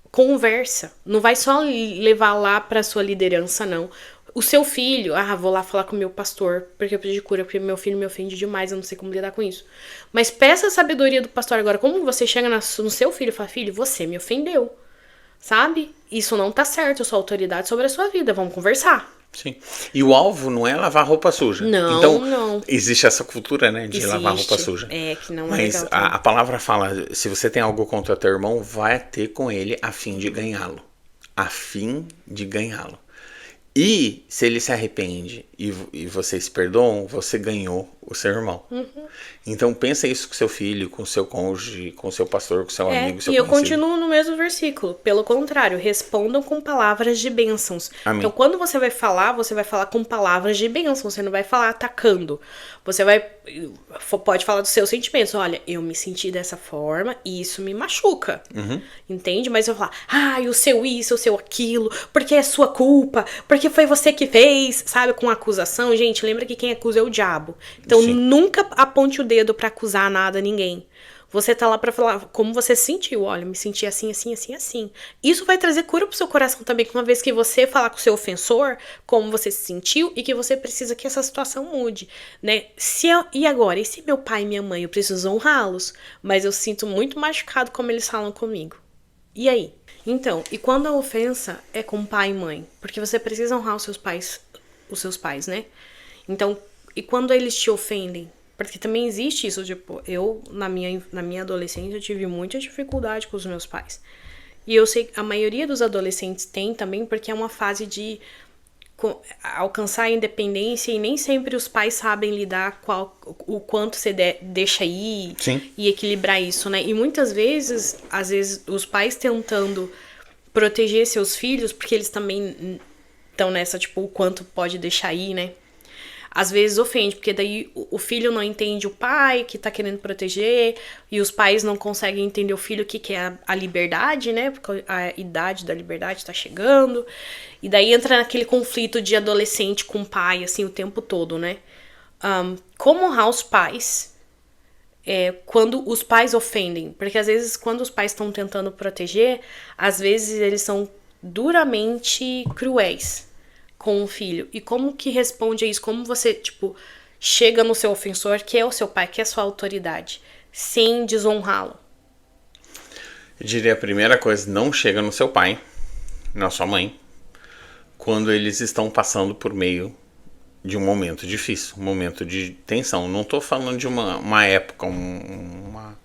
Conversa, não vai só levar lá pra sua liderança, não. O seu filho, vou lá falar com o meu pastor, porque eu preciso de cura, porque meu filho me ofende demais, eu não sei como lidar com isso. Mas peça a sabedoria do pastor agora, como você chega no seu filho e fala, filho, você me ofendeu. Sabe? Isso não tá certo, eu sou autoridade sobre a sua vida, vamos conversar. Sim. E o alvo não é lavar roupa suja. Não, então, não. Existe essa cultura, né, de lavar roupa suja. É, que não Mas é legal. a palavra fala, se você tem algo contra teu irmão, vai ter com ele a fim de ganhá-lo. A fim de ganhá-lo. E se ele se arrepende e vocês perdoam, você ganhou o seu irmão. Então pensa isso com seu filho, com seu cônjuge, com seu pastor, com seu amigo, seu E eu conhecido. continuo no mesmo versículo. Pelo contrário, respondam com palavras de bênçãos. Amém. Então quando você vai falar com palavras de bênção. Você não vai falar atacando. Você pode falar dos seus sentimentos. Olha, eu me senti dessa forma e isso me machuca. Entende? Mas eu vou falar, o seu isso, o seu aquilo, porque é sua culpa, porque foi você que fez, sabe? Com acusação. Gente, lembra que quem acusa é o diabo. Então nunca aponte o dedo pra acusar nada a ninguém. Você tá lá pra falar como você se sentiu. Olha, me senti assim, assim, assim, assim. Isso vai trazer cura pro seu coração também, uma vez que você falar com o seu ofensor como você se sentiu e que você precisa que essa situação mude, né? E agora? E se meu pai e minha mãe, eu preciso honrá-los, mas eu sinto muito machucado como eles falam comigo. E aí? Então, e quando a ofensa é com pai e mãe? Porque você precisa honrar os seus pais, né? Então, e quando eles te ofendem? Porque também existe isso, tipo, eu, na minha adolescência, eu tive muita dificuldade com os meus pais. E eu sei que a maioria dos adolescentes tem também, porque é uma fase de alcançar a independência e nem sempre os pais sabem lidar com o quanto você deixa ir. Sim. E equilibrar isso, né? E muitas vezes, às vezes, os pais tentando proteger seus filhos, porque eles também estão nessa, tipo, o quanto pode deixar ir, né? Às vezes ofende, porque daí o filho não entende o pai que tá querendo proteger, e os pais não conseguem entender o filho o que é a liberdade, né? Porque a idade da liberdade tá chegando. E daí entra naquele conflito de adolescente com pai, assim, o tempo todo, né? Como honrar os pais quando os pais ofendem? Porque às vezes, quando os pais estão tentando proteger, às vezes eles são duramente cruéis com o filho. E como que responde a isso? Como você, tipo, chega no seu ofensor, que é o seu pai, que é a sua autoridade, sem desonrá-lo? Eu diria a primeira coisa, não chega no seu pai, na sua mãe, quando eles estão passando por meio de um momento difícil, um momento de tensão. Não tô falando de uma época, uma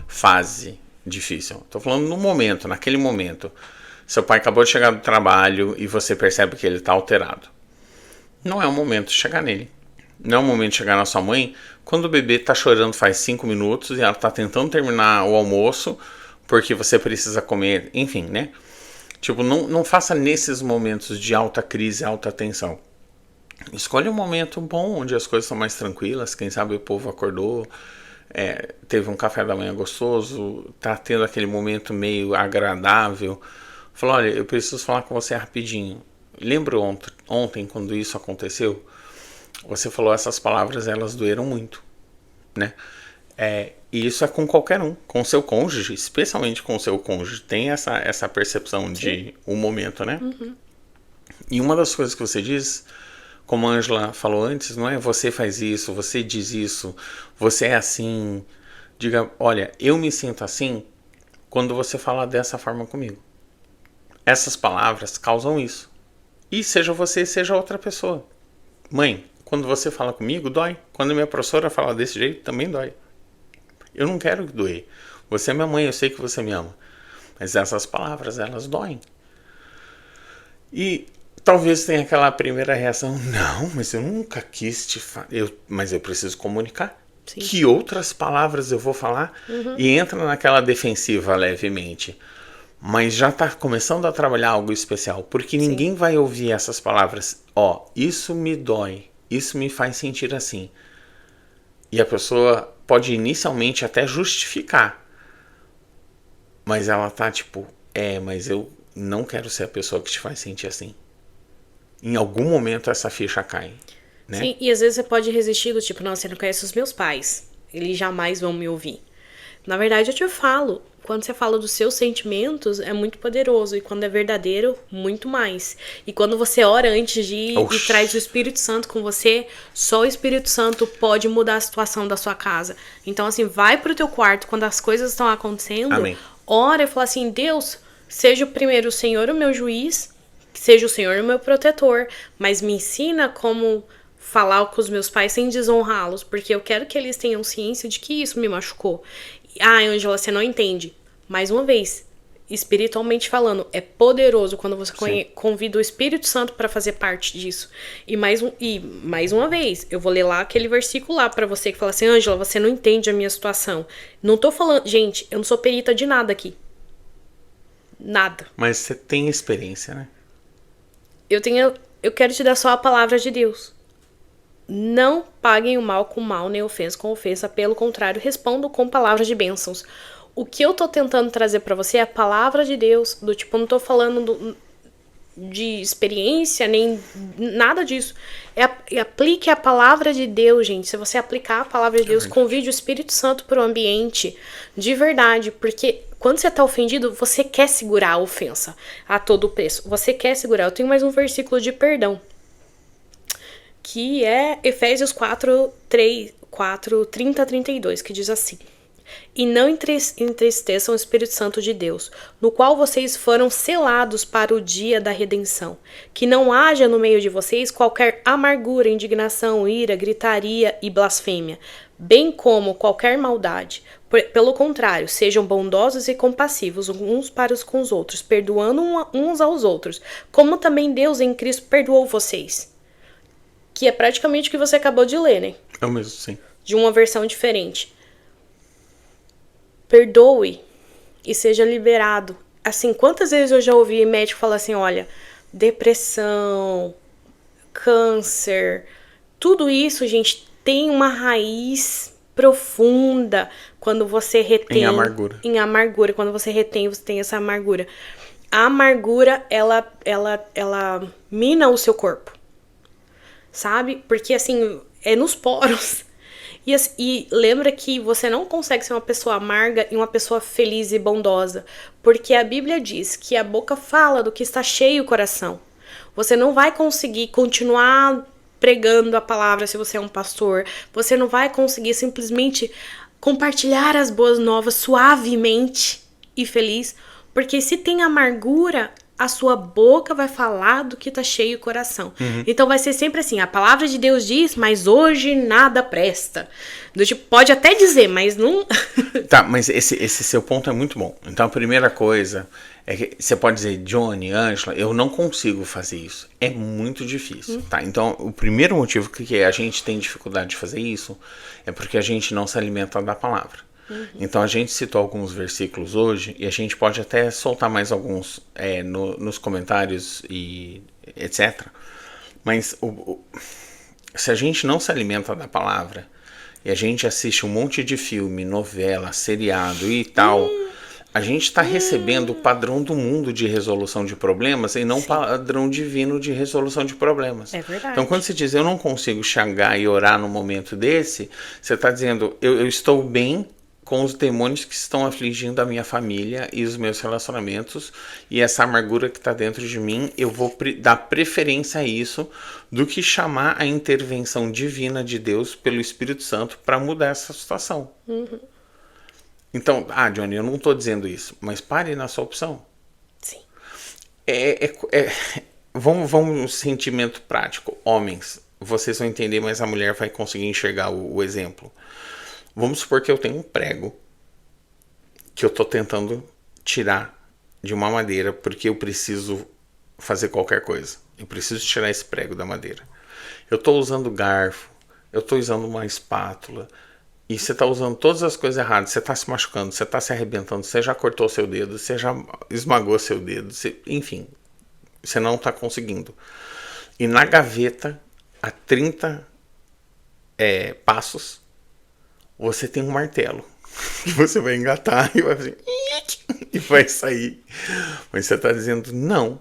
fase difícil. Tô falando no momento, naquele momento. Seu pai acabou de chegar do trabalho e você percebe que ele está alterado. Não é o momento de chegar nele. Não é o momento de chegar na sua mãe quando o bebê tá chorando faz 5 minutos e ela tá tentando terminar o almoço porque você precisa comer, enfim, né? Tipo, não faça nesses momentos de alta crise, alta tensão. Escolha um momento bom, onde as coisas são mais tranquilas. Quem sabe o povo acordou, teve um café da manhã gostoso, tá tendo aquele momento meio agradável. Falou, olha, eu preciso falar com você rapidinho. Lembra ontem quando isso aconteceu? Você falou essas palavras, elas doeram muito, né? E isso é com qualquer um, com o seu cônjuge, especialmente com o seu cônjuge. Tem essa percepção Sim. de um momento, né? Uhum. E uma das coisas que você diz, como a Ângela falou antes, não é você faz isso, você diz isso, você é assim. Diga, olha, eu me sinto assim quando você fala dessa forma comigo. Essas palavras causam isso. E seja você, seja outra pessoa. Mãe, quando você fala comigo, dói. Quando minha professora fala desse jeito, também dói. Eu não quero doer. Você é minha mãe, eu sei que você me ama. Mas essas palavras, elas doem. E talvez tenha aquela primeira reação. Não, mas eu nunca quis te falar. Mas eu preciso comunicar. Sim. Que outras palavras eu vou falar? Uhum. E entra naquela defensiva levemente. Mas já está começando a trabalhar algo especial. Porque Sim. ninguém vai ouvir essas palavras. Isso me dói. Isso me faz sentir assim. E a pessoa pode inicialmente até justificar. Mas ela tá tipo, mas eu não quero ser a pessoa que te faz sentir assim. Em algum momento essa ficha cai, né? Sim, e às vezes você pode resistir do tipo, não, você não conhece os meus pais. Eles jamais vão me ouvir. Na verdade, eu te falo, quando você fala dos seus sentimentos, é muito poderoso. E quando é verdadeiro, muito mais. E quando você ora antes de ir e traz o Espírito Santo com você, só o Espírito Santo pode mudar a situação da sua casa. Então, assim, vai pro teu quarto quando as coisas estão acontecendo. Amém. Ora e fala assim, Deus, seja primeiro o Senhor o meu juiz, seja o Senhor o meu protetor, mas me ensina como falar com os meus pais sem desonrá-los, porque eu quero que eles tenham ciência de que isso me machucou. Ângela, você não entende. Mais uma vez, espiritualmente falando, é poderoso quando você convida o Espírito Santo para fazer parte disso. E mais uma vez, eu vou ler lá aquele versículo lá para você que fala assim, Ângela, você não entende a minha situação. Não tô falando, gente, eu não sou perita de nada aqui. Nada. Mas você tem experiência, né? Eu quero te dar só a palavra de Deus. Não paguem o mal com mal, nem ofensa com ofensa. Pelo contrário, respondam com palavras de bênçãos. O que eu tô tentando trazer pra você é a palavra de Deus. Do tipo, eu não tô falando de experiência, nem nada disso. Aplique a palavra de Deus, gente. Se você aplicar a palavra de Deus, convide o Espírito Santo pro ambiente. De verdade. Porque quando você tá ofendido, você quer segurar a ofensa a todo preço. Você quer segurar. Eu tenho mais um versículo de perdão, que é Efésios 30-32, que diz assim: E não entristeçam o Espírito Santo de Deus, no qual vocês foram selados para o dia da redenção. Que não haja no meio de vocês qualquer amargura, indignação, ira, gritaria e blasfêmia, bem como qualquer maldade. Pelo contrário, sejam bondosos e compassivos uns para com os outros, perdoando uns aos outros, como também Deus em Cristo perdoou vocês. Que é praticamente o que você acabou de ler, né? É o mesmo, sim. De uma versão diferente. Perdoe e seja liberado. Assim, quantas vezes eu já ouvi médico falar assim, olha, depressão, câncer, tudo isso, gente, tem uma raiz profunda quando você retém. Em amargura. Quando você retém, você tem essa amargura. A amargura, ela mina o seu corpo. Sabe? Porque, assim, é nos poros. E lembra que você não consegue ser uma pessoa amarga e uma pessoa feliz e bondosa. Porque a Bíblia diz que a boca fala do que está cheio o coração. Você não vai conseguir continuar pregando a palavra se você é um pastor. Você não vai conseguir simplesmente compartilhar as boas novas suavemente e feliz. Porque se tem amargura, a sua boca vai falar do que tá cheio o coração. Então vai ser sempre assim, a palavra de Deus diz, mas hoje nada presta. Do tipo, pode até dizer, mas não... Tá, mas esse seu ponto é muito bom. Então a primeira coisa é que você pode dizer, Johnny, Ângela, eu não consigo fazer isso. É muito difícil, tá? Então o primeiro motivo que a gente tem dificuldade de fazer isso é porque a gente não se alimenta da palavra. Então a gente citou alguns versículos hoje e a gente pode até soltar mais alguns nos comentários e etc. Mas se a gente não se alimenta da palavra e a gente assiste um monte de filme, novela, seriado e tal, a gente está recebendo o padrão do mundo de resolução de problemas e não o padrão divino de resolução de problemas. É verdade. Então quando você diz eu não consigo chegar e orar no momento desse, você está dizendo eu estou bem com os demônios que estão afligindo a minha família e os meus relacionamentos, e essa amargura que está dentro de mim, eu vou dar preferência a isso do que chamar a intervenção divina de Deus pelo Espírito Santo para mudar essa situação. Então, Johnny, eu não estou dizendo isso, mas pare na sua opção. Sim. Vamos um sentimento prático. Homens, vocês vão entender, mas a mulher vai conseguir enxergar o exemplo. Vamos supor que eu tenho um prego que eu estou tentando tirar de uma madeira porque eu preciso fazer qualquer coisa. Eu preciso tirar esse prego da madeira. Eu estou usando garfo, eu estou usando uma espátula e você está usando todas as coisas erradas. Você está se machucando, você está se arrebentando, você já cortou seu dedo, você já esmagou seu dedo, enfim, você não está conseguindo. E na gaveta, a 30 passos, você tem um martelo que você vai engatar e vai fazer e vai sair. Mas você está dizendo, não,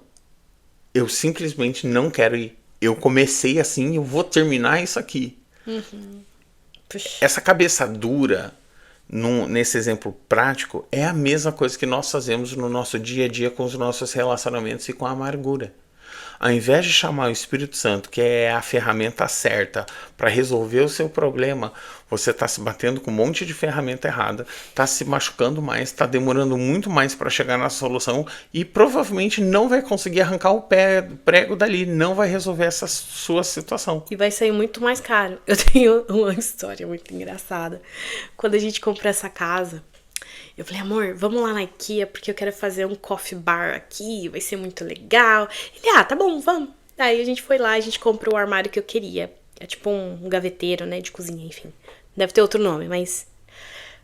eu simplesmente não quero ir. Eu comecei assim, eu vou terminar isso aqui. Essa cabeça dura, nesse exemplo prático, é a mesma coisa que nós fazemos no nosso dia a dia com os nossos relacionamentos e com a amargura. Ao invés de chamar o Espírito Santo, que é a ferramenta certa para resolver o seu problema, você está se batendo com um monte de ferramenta errada, está se machucando mais, está demorando muito mais para chegar na solução e provavelmente não vai conseguir arrancar o prego dali, não vai resolver essa sua situação. E vai sair muito mais caro. Eu tenho uma história muito engraçada. Quando a gente comprou essa casa, eu falei, amor, vamos lá na IKEA porque eu quero fazer um coffee bar aqui, vai ser muito legal. Ele, tá bom, vamos. Aí a gente foi lá, a gente comprou o armário que eu queria. É tipo um gaveteiro, né, de cozinha, enfim. Deve ter outro nome, mas...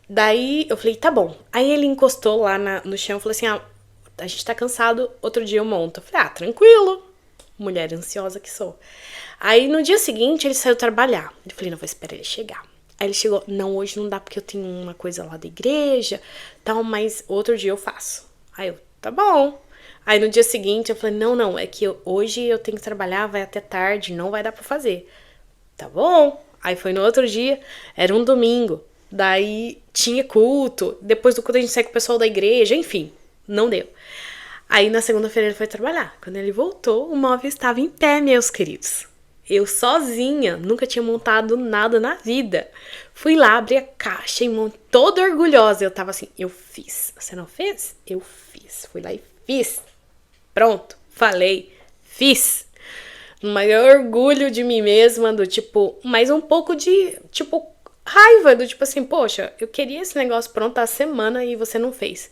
Daí eu falei, tá bom. Aí ele encostou lá no chão e falou assim, a gente tá cansado, outro dia eu monto. Eu falei, tranquilo. Mulher ansiosa que sou. Aí no dia seguinte ele saiu trabalhar. Eu falei, não, vou esperar ele chegar. Aí ele chegou, não, hoje não dá porque eu tenho uma coisa lá da igreja, tal, mas outro dia eu faço. Aí eu, tá bom. Aí no dia seguinte eu falei, não, é que hoje eu tenho que trabalhar, vai até tarde, não vai dar pra fazer. Tá bom. Aí foi no outro dia, era um domingo, daí tinha culto, depois do culto a gente saiu com o pessoal da igreja, enfim, não deu. Aí na segunda-feira ele foi trabalhar. Quando ele voltou, o móvel estava em pé, meus queridos. Eu sozinha, nunca tinha montado nada na vida. Fui lá, abri a caixa e toda orgulhosa. Eu tava assim, eu fiz. Você não fez? Eu fiz. Fui lá e fiz. Pronto, falei, fiz. No maior orgulho de mim mesma, do tipo, mas um pouco de, tipo, raiva, do tipo assim, poxa, eu queria esse negócio pronto há semana e você não fez.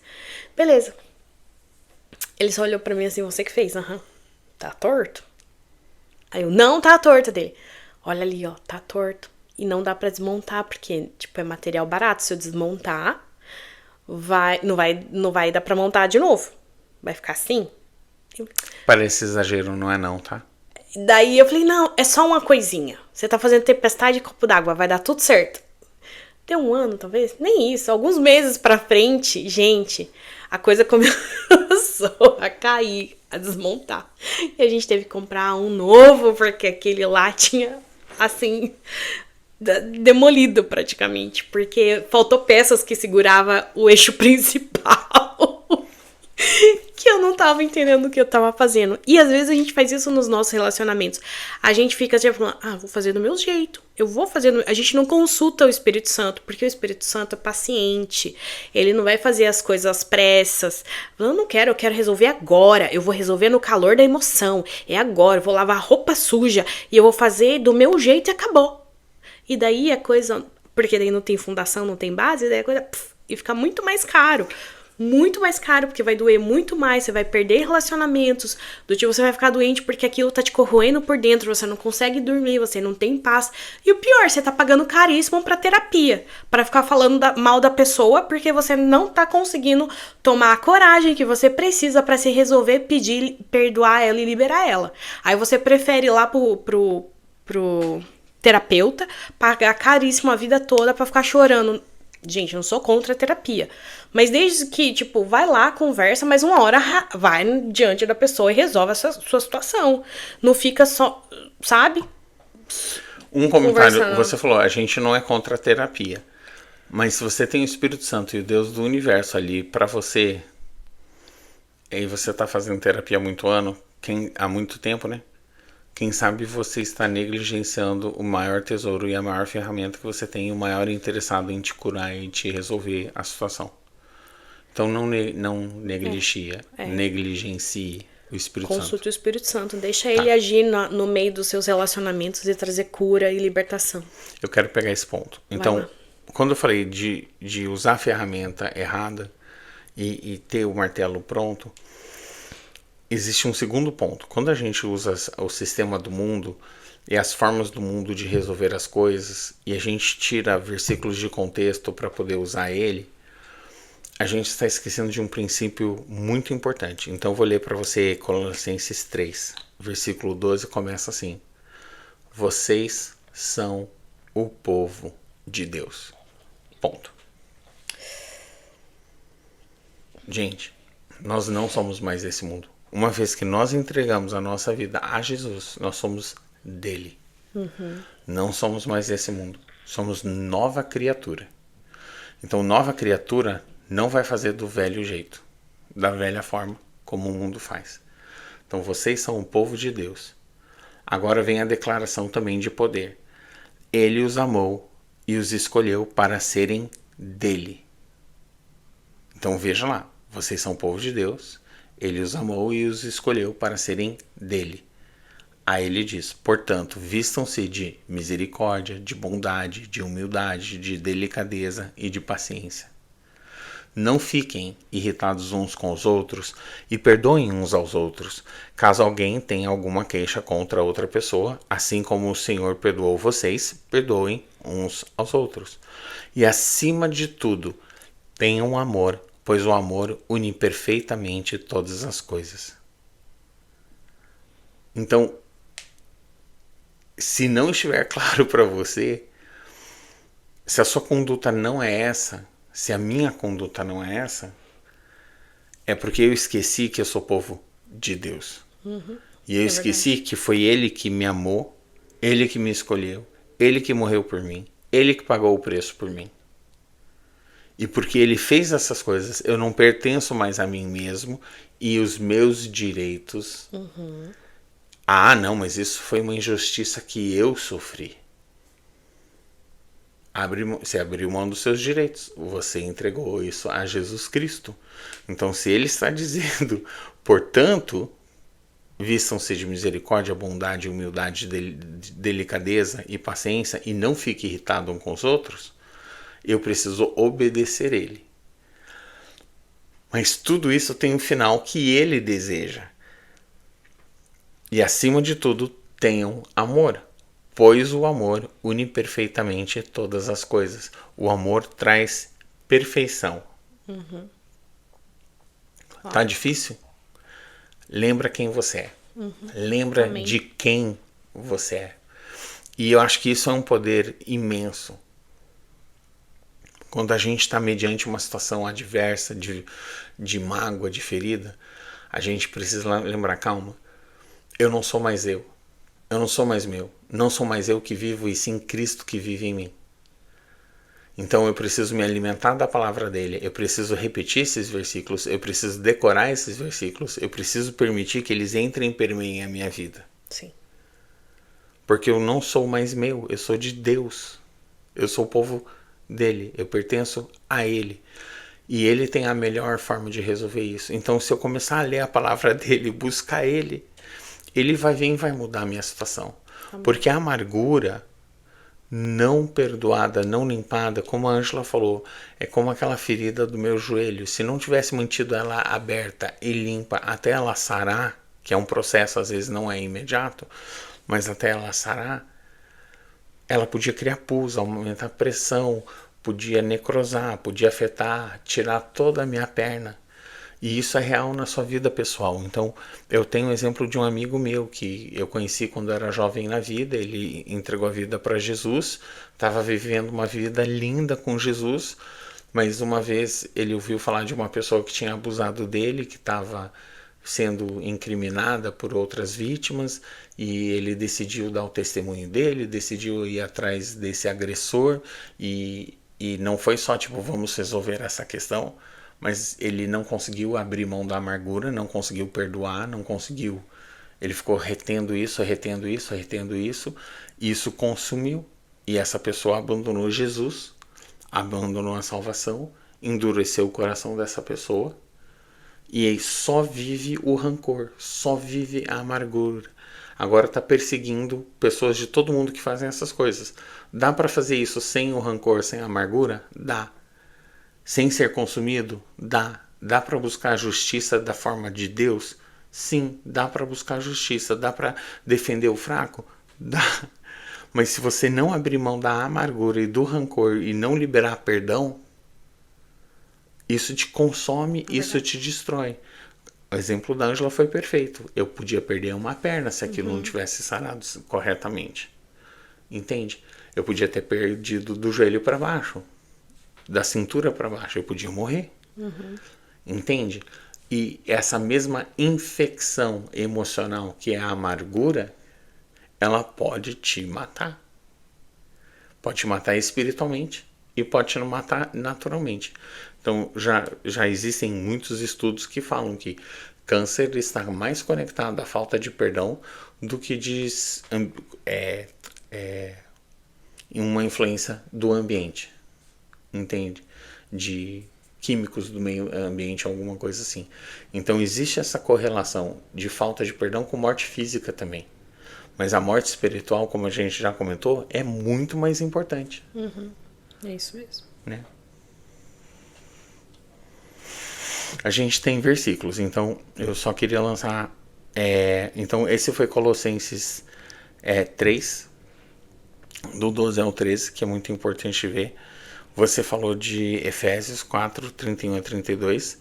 Beleza. Ele só olhou pra mim assim, você que fez? Tá torto? Aí eu, não tá torto dele. Olha ali, ó, tá torto. E não dá pra desmontar, porque, tipo, é material barato. Se eu desmontar, não vai dar pra montar de novo. Vai ficar assim. Parece exagero, não é não, tá? Daí eu falei, não, é só uma coisinha. Você tá fazendo tempestade de copo d'água, vai dar tudo certo. Deu um ano, talvez? Nem isso. Alguns meses pra frente, gente, a coisa começou a cair, a desmontar. E a gente teve que comprar um novo, porque aquele lá tinha, assim, demolido praticamente. Porque faltou peças que segurava o eixo principal. que eu não tava entendendo o que eu tava fazendo. E às vezes a gente faz isso nos nossos relacionamentos. A gente fica tipo falando, vou fazer do meu jeito. Eu vou fazer do... A gente não consulta o Espírito Santo, porque o Espírito Santo é paciente. Ele não vai fazer as coisas às pressas. Eu não quero, eu quero resolver agora. Eu vou resolver no calor da emoção. É agora, eu vou lavar roupa suja e eu vou fazer do meu jeito e acabou. E daí a coisa... Porque daí não tem fundação, não tem base, daí a coisa... e fica muito mais caro. Muito mais caro, porque vai doer muito mais. Você vai perder relacionamentos. Do tipo, você vai ficar doente porque aquilo tá te corroendo por dentro. Você não consegue dormir, você não tem paz. E o pior, você tá pagando caríssimo pra terapia. Pra ficar falando mal da pessoa, porque você não tá conseguindo tomar a coragem que você precisa pra se resolver, pedir, perdoar ela e liberar ela. Aí você prefere ir lá pro terapeuta, pagar caríssimo a vida toda pra ficar chorando. Gente, eu não sou contra a terapia. Mas desde que, tipo, vai lá, conversa, mas uma hora vai diante da pessoa e resolve a sua situação. Não fica só, sabe? Um comentário, você falou, a gente não é contra a terapia. Mas se você tem o Espírito Santo e o Deus do universo ali pra você, e você tá fazendo terapia há muito tempo, né? Quem sabe você está negligenciando o maior tesouro e a maior ferramenta que você tem, o maior interessado em te curar e te resolver a situação. Então não negligencie o Espírito Santo. Consulte o Espírito Santo, deixa ele agir no meio dos seus relacionamentos e trazer cura e libertação. Eu quero pegar esse ponto. Então, quando eu falei de usar a ferramenta errada e ter o martelo pronto, existe um segundo ponto. Quando a gente usa o sistema do mundo e as formas do mundo de resolver as coisas e a gente tira versículos de contexto para poder usar ele, a gente está esquecendo de um princípio muito importante. Então eu vou ler para você Colossenses 3, versículo 12, começa assim: vocês são o povo de Deus. Ponto. Gente, nós não somos mais desse mundo. Uma vez que nós entregamos a nossa vida a Jesus, nós somos dele. Não somos mais desse mundo. Somos nova criatura. Então, nova criatura não vai fazer do velho jeito, da velha forma, como o mundo faz. Então, vocês são o povo de Deus. Agora vem a declaração também de poder. Ele os amou e os escolheu para serem dele. Então, veja lá. Vocês são o povo de Deus. Ele os amou e os escolheu para serem dele. Aí ele diz, portanto, vistam-se de misericórdia, de bondade, de humildade, de delicadeza e de paciência. Não fiquem irritados uns com os outros e perdoem uns aos outros, caso alguém tenha alguma queixa contra outra pessoa, assim como o Senhor perdoou vocês, perdoem uns aos outros. E acima de tudo, tenham amor, pois o amor une perfeitamente todas as coisas. Então, se não estiver claro para você, se a sua conduta não é essa, se a minha conduta não é essa, é porque eu esqueci que eu sou povo de Deus. E eu esqueci que foi Ele que me amou, Ele que me escolheu, Ele que morreu por mim, Ele que pagou o preço por mim. E porque ele fez essas coisas, eu não pertenço mais a mim mesmo e os meus direitos. Não, mas isso foi uma injustiça que eu sofri. Você abriu mão dos seus direitos. Você entregou isso a Jesus Cristo. Então, se ele está dizendo, portanto, vistam-se de misericórdia, bondade, humildade, delicadeza e paciência e não fique irritado uns com os outros, eu preciso obedecer ele. Mas tudo isso tem um final que ele deseja. E acima de tudo, tenham amor. Pois o amor une perfeitamente todas as coisas. O amor traz perfeição. Tá difícil? Lembra quem você é. Lembra de quem você é. E eu acho que isso é um poder imenso. Quando a gente está mediante uma situação adversa, de mágoa, de ferida, a gente precisa lembrar, calma, eu não sou mais eu não sou mais meu, não sou mais eu que vivo, e sim Cristo que vive em mim. Então eu preciso me alimentar da palavra dele, eu preciso repetir esses versículos, eu preciso decorar esses versículos, eu preciso permitir que eles entrem e permeiem a minha vida. Sim. Porque eu não sou mais meu, eu sou de Deus. Eu sou o povo dele, eu pertenço a ele. E ele tem a melhor forma de resolver isso. Então se eu começar a ler a palavra dele, buscar ele, ele vai vir e vai mudar a minha situação. Porque a amargura não perdoada, não limpada, como a Ângela falou, é como aquela ferida do meu joelho. Se não tivesse mantido ela aberta e limpa até ela sarar, que é um processo, às vezes não é imediato, mas até ela sarar, ela podia criar pus, aumentar a pressão, podia necrosar, podia afetar, tirar toda a minha perna. E isso é real na sua vida pessoal. Então, eu tenho o exemplo de um amigo meu que eu conheci quando era jovem na vida. Ele entregou a vida para Jesus, estava vivendo uma vida linda com Jesus, mas uma vez ele ouviu falar de uma pessoa que tinha abusado dele, que estava sendo incriminada por outras vítimas, e ele decidiu dar o testemunho dele, decidiu ir atrás desse agressor, e não foi só tipo, vamos resolver essa questão, mas ele não conseguiu abrir mão da amargura, não conseguiu perdoar, não conseguiu. Ele ficou retendo isso, e isso consumiu. E essa pessoa abandonou Jesus, abandonou a salvação, endureceu o coração dessa pessoa, e aí só vive o rancor, só vive a amargura. Agora está perseguindo pessoas de todo mundo que fazem essas coisas. Dá para fazer isso sem o rancor, sem a amargura? Dá. Sem ser consumido? Dá. Dá para buscar a justiça da forma de Deus? Sim, dá para buscar a justiça. Dá para defender o fraco? Dá. Mas se você não abrir mão da amargura e do rancor e não liberar perdão, isso te consome, isso te destrói. O exemplo da Ângela foi perfeito. Eu podia perder uma perna se aquilo não tivesse sarado corretamente. Entende? Eu podia ter perdido do joelho para baixo, da cintura para baixo. Eu podia morrer. Entende? E essa mesma infecção emocional que é a amargura, ela pode te matar. Pode te matar espiritualmente e pode te matar naturalmente. Então, já existem muitos estudos que falam que câncer está mais conectado à falta de perdão do que de uma influência do ambiente. Entende? De químicos do meio ambiente, alguma coisa assim. Então, existe essa correlação de falta de perdão com morte física também. Mas a morte espiritual, como a gente já comentou, é muito mais importante. É isso mesmo. Né? A gente tem versículos, então eu só queria lançar. Então, esse foi Colossenses 3, do 12 ao 13, que é muito importante ver. Você falou de Efésios 4, 31 a 32.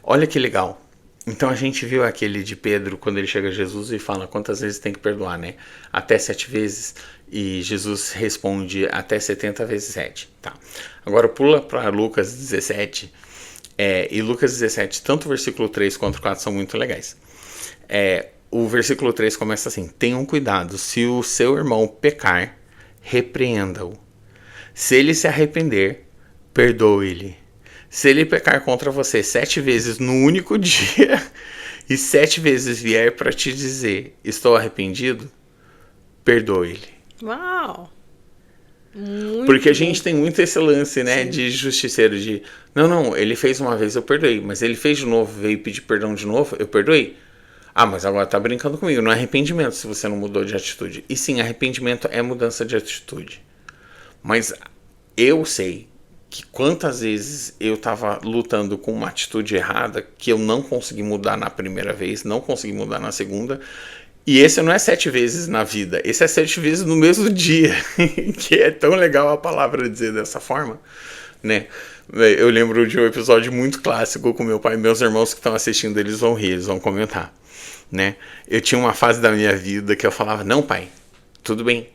Olha que legal. Então a gente viu aquele de Pedro, quando ele chega a Jesus e fala quantas vezes tem que perdoar, né? Até 7 vezes. E Jesus responde até 70 vezes 7. Tá. Agora pula para Lucas 17. E Lucas 17, tanto o versículo 3 quanto o 4 são muito legais. O versículo 3 começa assim: tenham cuidado, se o seu irmão pecar, repreenda-o. Se ele se arrepender, perdoe-lhe. Se ele pecar contra você 7 vezes no único dia e 7 vezes vier para te dizer estou arrependido, perdoe-lhe. Uau! Muito Porque a bom. gente tem muito esse lance, né, de justiceiro, de não, ele fez uma vez, eu perdoei, mas ele fez de novo, veio pedir perdão de novo, eu perdoei. Ah, mas agora tá brincando comigo, não é arrependimento se você não mudou de atitude. E sim, arrependimento é mudança de atitude. Mas eu sei que quantas vezes eu tava lutando com uma atitude errada que eu não consegui mudar na primeira vez, não consegui mudar na segunda. E esse não é 7 vezes na vida, esse é 7 vezes no mesmo dia. Que é tão legal a palavra dizer dessa forma, né? Eu lembro de um episódio muito clássico com meu pai e meus irmãos que estão assistindo, eles vão rir, eles vão comentar, né? Eu tinha uma fase da minha vida que eu falava, não pai, tudo bem,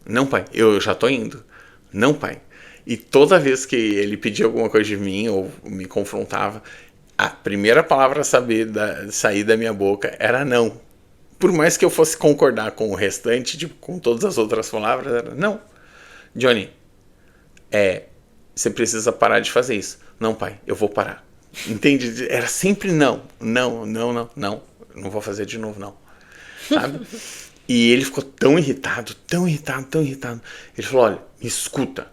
não pai, eu já tô indo, não pai. E toda vez que ele pedia alguma coisa de mim ou me confrontava, a primeira palavra a sair da minha boca era não. Por mais que eu fosse concordar com o restante, tipo, com todas as outras palavras, era não. Johnny, você precisa parar de fazer isso. Não, pai, eu vou parar. Entende? Era sempre não. Não vou fazer de novo, não. Sabe? E ele ficou tão irritado. Ele falou, olha, me escuta.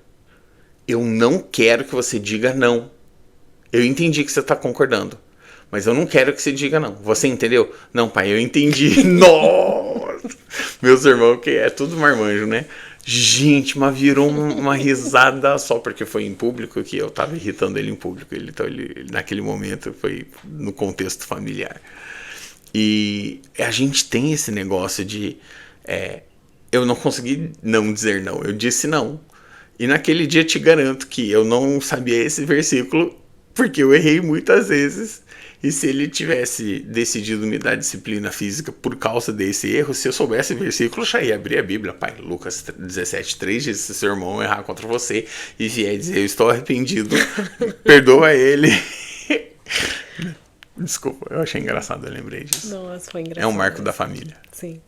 Eu não quero que você diga não. Eu entendi que você tá concordando. Mas eu não quero que você diga não. Você entendeu? Não, pai, eu entendi. Nossa! Meus irmãos, que é tudo marmanjo, né? Gente, mas virou uma risada só, porque foi em público que eu tava irritando ele em público. Então, naquele momento, foi no contexto familiar. E a gente tem esse negócio de... eu não consegui não dizer não. Eu disse não. E naquele dia, te garanto que eu não sabia esse versículo, porque eu errei muitas vezes. E se ele tivesse decidido me dar disciplina física por causa desse erro, se eu soubesse o versículo, eu já ia abrir a Bíblia. Pai, Lucas 17:3 diz, se seu irmão errar contra você e vier dizer, eu estou arrependido, perdoa ele. Desculpa, eu achei engraçado, eu lembrei disso. Nossa, foi engraçado. É um marco da família. Sim.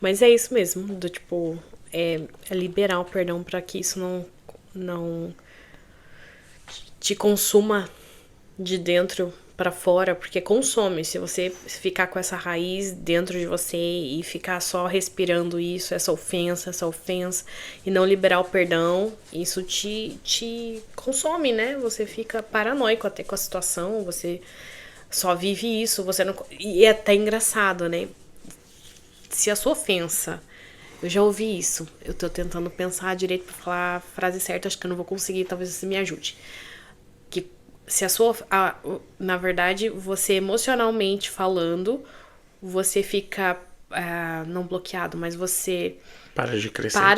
Mas é isso mesmo, do tipo, é liberar o perdão para que isso não te consuma de dentro para fora, porque consome. Se você ficar com essa raiz dentro de você e ficar só respirando isso, essa ofensa, e não liberar o perdão, isso te consome, né? Você fica paranoico até com a situação, você só vive isso, você não... E é até engraçado, né? Se a sua ofensa... Eu já ouvi isso, eu tô tentando pensar direito pra falar a frase certa, acho que eu não vou conseguir, talvez você me ajude. Que se a sua... na verdade, você emocionalmente falando, você fica... não bloqueado, mas você... Para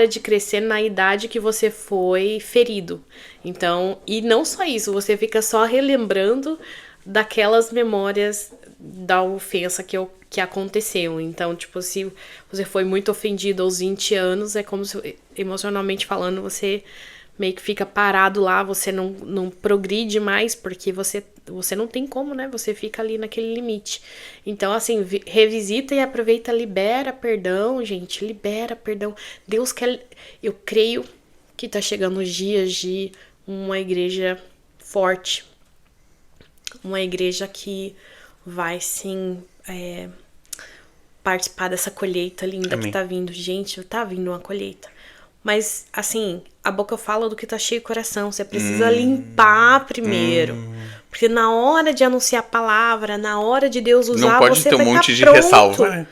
de crescer na idade que você foi ferido. Então, e não só isso, você fica só relembrando daquelas memórias da ofensa que aconteceu. Então, tipo, se você foi muito ofendido aos 20 anos, é como se, emocionalmente falando, você meio que fica parado lá, você não progride mais, porque você não tem como, né? Você fica ali naquele limite. Então, assim, revisita e aproveita, libera perdão, gente, libera perdão. Deus quer... Eu creio que tá chegando os dias de uma igreja forte, uma igreja que vai, sim, participar dessa colheita linda. Amém. Que tá vindo. Gente, tá vindo uma colheita. Mas, assim, a boca fala do que tá cheio o coração. Você precisa limpar primeiro. Porque na hora de anunciar a palavra, na hora de Deus usar, não pode você ter vai um monte de pronto. ressalva, né?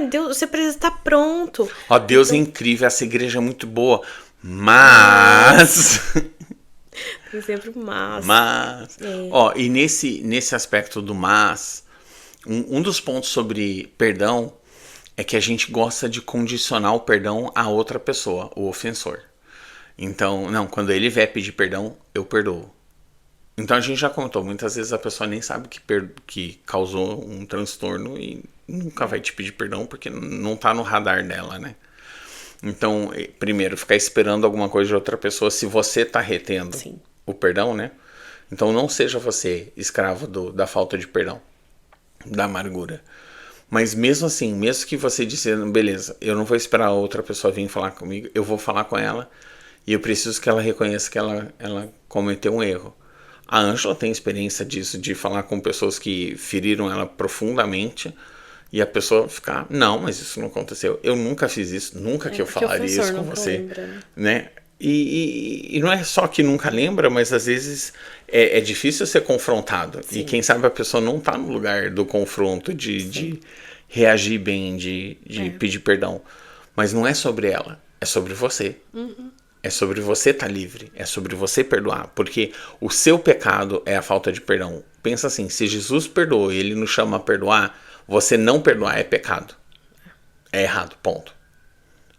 Deus, você precisa estar pronto. Ó, Deus então... é incrível, essa igreja é muito boa. Mas... Tem sempre o mas. Ó, e nesse aspecto do mas, um dos pontos sobre perdão é que a gente gosta de condicionar o perdão a outra pessoa, o ofensor. Então, não, quando ele vier pedir perdão, eu perdoo. Então a gente já comentou, muitas vezes a pessoa nem sabe que causou um transtorno e nunca vai te pedir perdão porque não tá no radar dela, né? Então, primeiro, ficar esperando alguma coisa de outra pessoa se você tá retendo. Sim. O perdão, né? Então não seja você escravo da falta de perdão, da amargura. Mas mesmo assim, mesmo que você disse, beleza, eu não vou esperar a outra pessoa vir falar comigo, eu vou falar com ela e eu preciso que ela reconheça que ela cometeu um erro. A Ângela tem experiência disso, de falar com pessoas que feriram ela profundamente e a pessoa ficar, não, mas isso não aconteceu. Eu nunca fiz isso, nunca que eu falaria isso com você. Lembra, né? E não é só que nunca lembra, mas às vezes é difícil ser confrontado. Sim. E quem sabe a pessoa não tá no lugar do confronto, de reagir bem, de pedir perdão. Mas não é sobre ela, é sobre você. Uhum. É sobre você estar livre, é sobre você perdoar. Porque o seu pecado é a falta de perdão. Pensa assim, se Jesus perdoou e ele nos chama a perdoar, você não perdoar é pecado. É errado, ponto.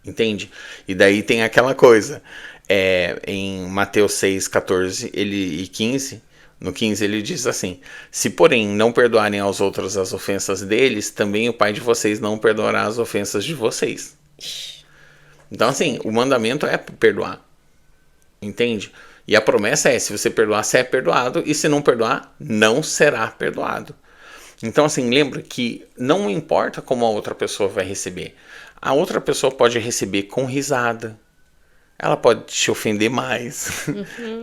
Entende? E daí tem aquela coisa... em Mateus 6, 14 e 15, no 15 ele diz assim, se porém não perdoarem aos outros as ofensas deles, também o Pai de vocês não perdoará as ofensas de vocês. Então assim, o mandamento é perdoar, entende? E a promessa é, se você perdoar, você é perdoado, e se não perdoar, não será perdoado. Então assim, lembra que não importa como a outra pessoa vai receber, a outra pessoa pode receber com risada. ela pode te ofender mais.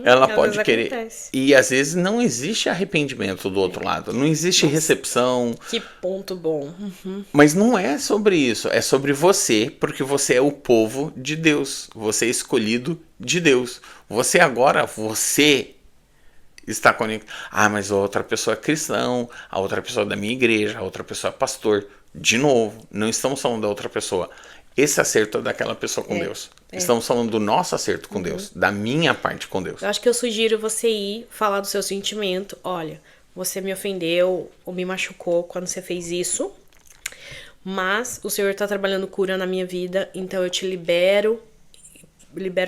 Ela às pode vezes querer. acontece. E às vezes não existe arrependimento do outro lado. Não existe recepção. Que ponto bom. Mas não é sobre isso. É sobre você, porque você é o povo de Deus. Você é escolhido de Deus. Você agora, você está conectado. Ah, mas a outra pessoa é cristão, a outra pessoa é da minha igreja, a outra pessoa é pastor. De novo, não estamos falando da outra pessoa. Esse acerto é daquela pessoa com Deus. Estamos falando do nosso acerto com Deus, da minha parte com Deus. Eu acho que eu sugiro você ir falar do seu sentimento. Olha, você me ofendeu ou me machucou quando você fez isso, mas o Senhor está trabalhando cura na minha vida, então eu te libero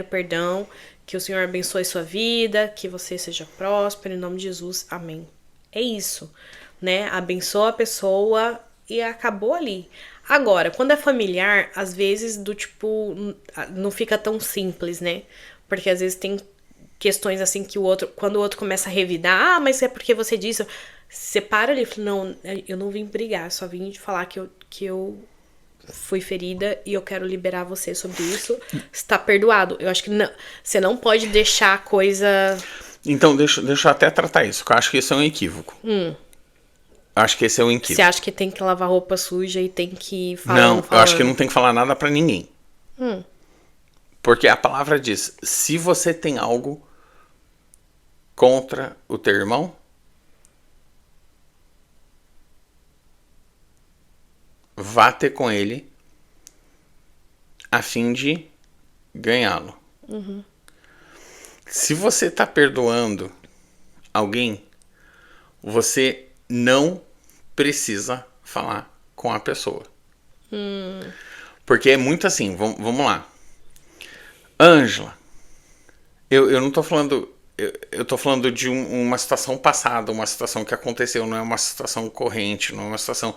perdão, que o Senhor abençoe sua vida, que você seja próspero, em nome de Jesus, amém. É isso, né? Abençoa a pessoa e acabou ali. Agora, quando é familiar, às vezes do tipo, não fica tão simples, né? Porque às vezes tem questões assim que o outro, quando o outro começa a revidar, mas é porque você disse, você para ali e fala, não, eu não vim brigar, só vim falar que eu fui ferida e eu quero liberar você sobre isso. Está perdoado. Eu acho que não, você não pode deixar a coisa... Então, deixa eu até tratar isso, que eu acho que isso é um equívoco. Acho que esse é um equívoco. Você acha que tem que lavar roupa suja e tem que falar? Não, eu acho que não tem que falar nada pra ninguém. Porque a palavra diz, se você tem algo contra o teu irmão, vá ter com ele a fim de ganhá-lo. Se você está perdoando alguém, você não precisa falar com a pessoa. Porque é muito assim, vamos lá. Ângela, eu não tô falando... Eu tô falando de uma situação passada, uma situação que aconteceu, não é uma situação corrente, não é uma situação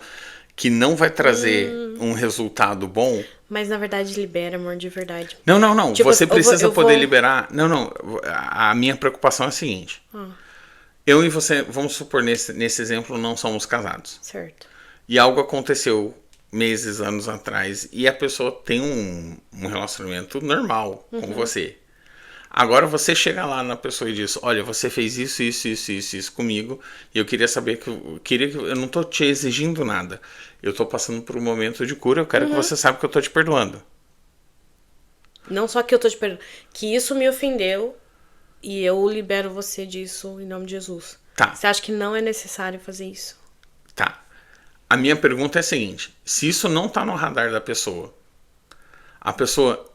que não vai trazer um resultado bom. Mas na verdade libera, amor, de verdade. Não. Tipo, você precisa poder vou... liberar. Não. A minha preocupação é a seguinte. Eu e você, vamos supor, nesse exemplo, não somos casados. Certo. E algo aconteceu meses, anos atrás, e a pessoa tem um relacionamento normal com você. Agora você chega lá na pessoa e diz, olha, você fez isso comigo, e eu queria saber eu não tô te exigindo nada. Eu tô passando por um momento de cura, eu quero que você saiba que eu tô te perdoando. Não só que eu tô te perdoando, que isso me ofendeu e eu libero você disso em nome de Jesus. Tá. Você acha que não é necessário fazer isso? Tá. A minha pergunta é a seguinte, se isso não tá no radar da pessoa, a pessoa,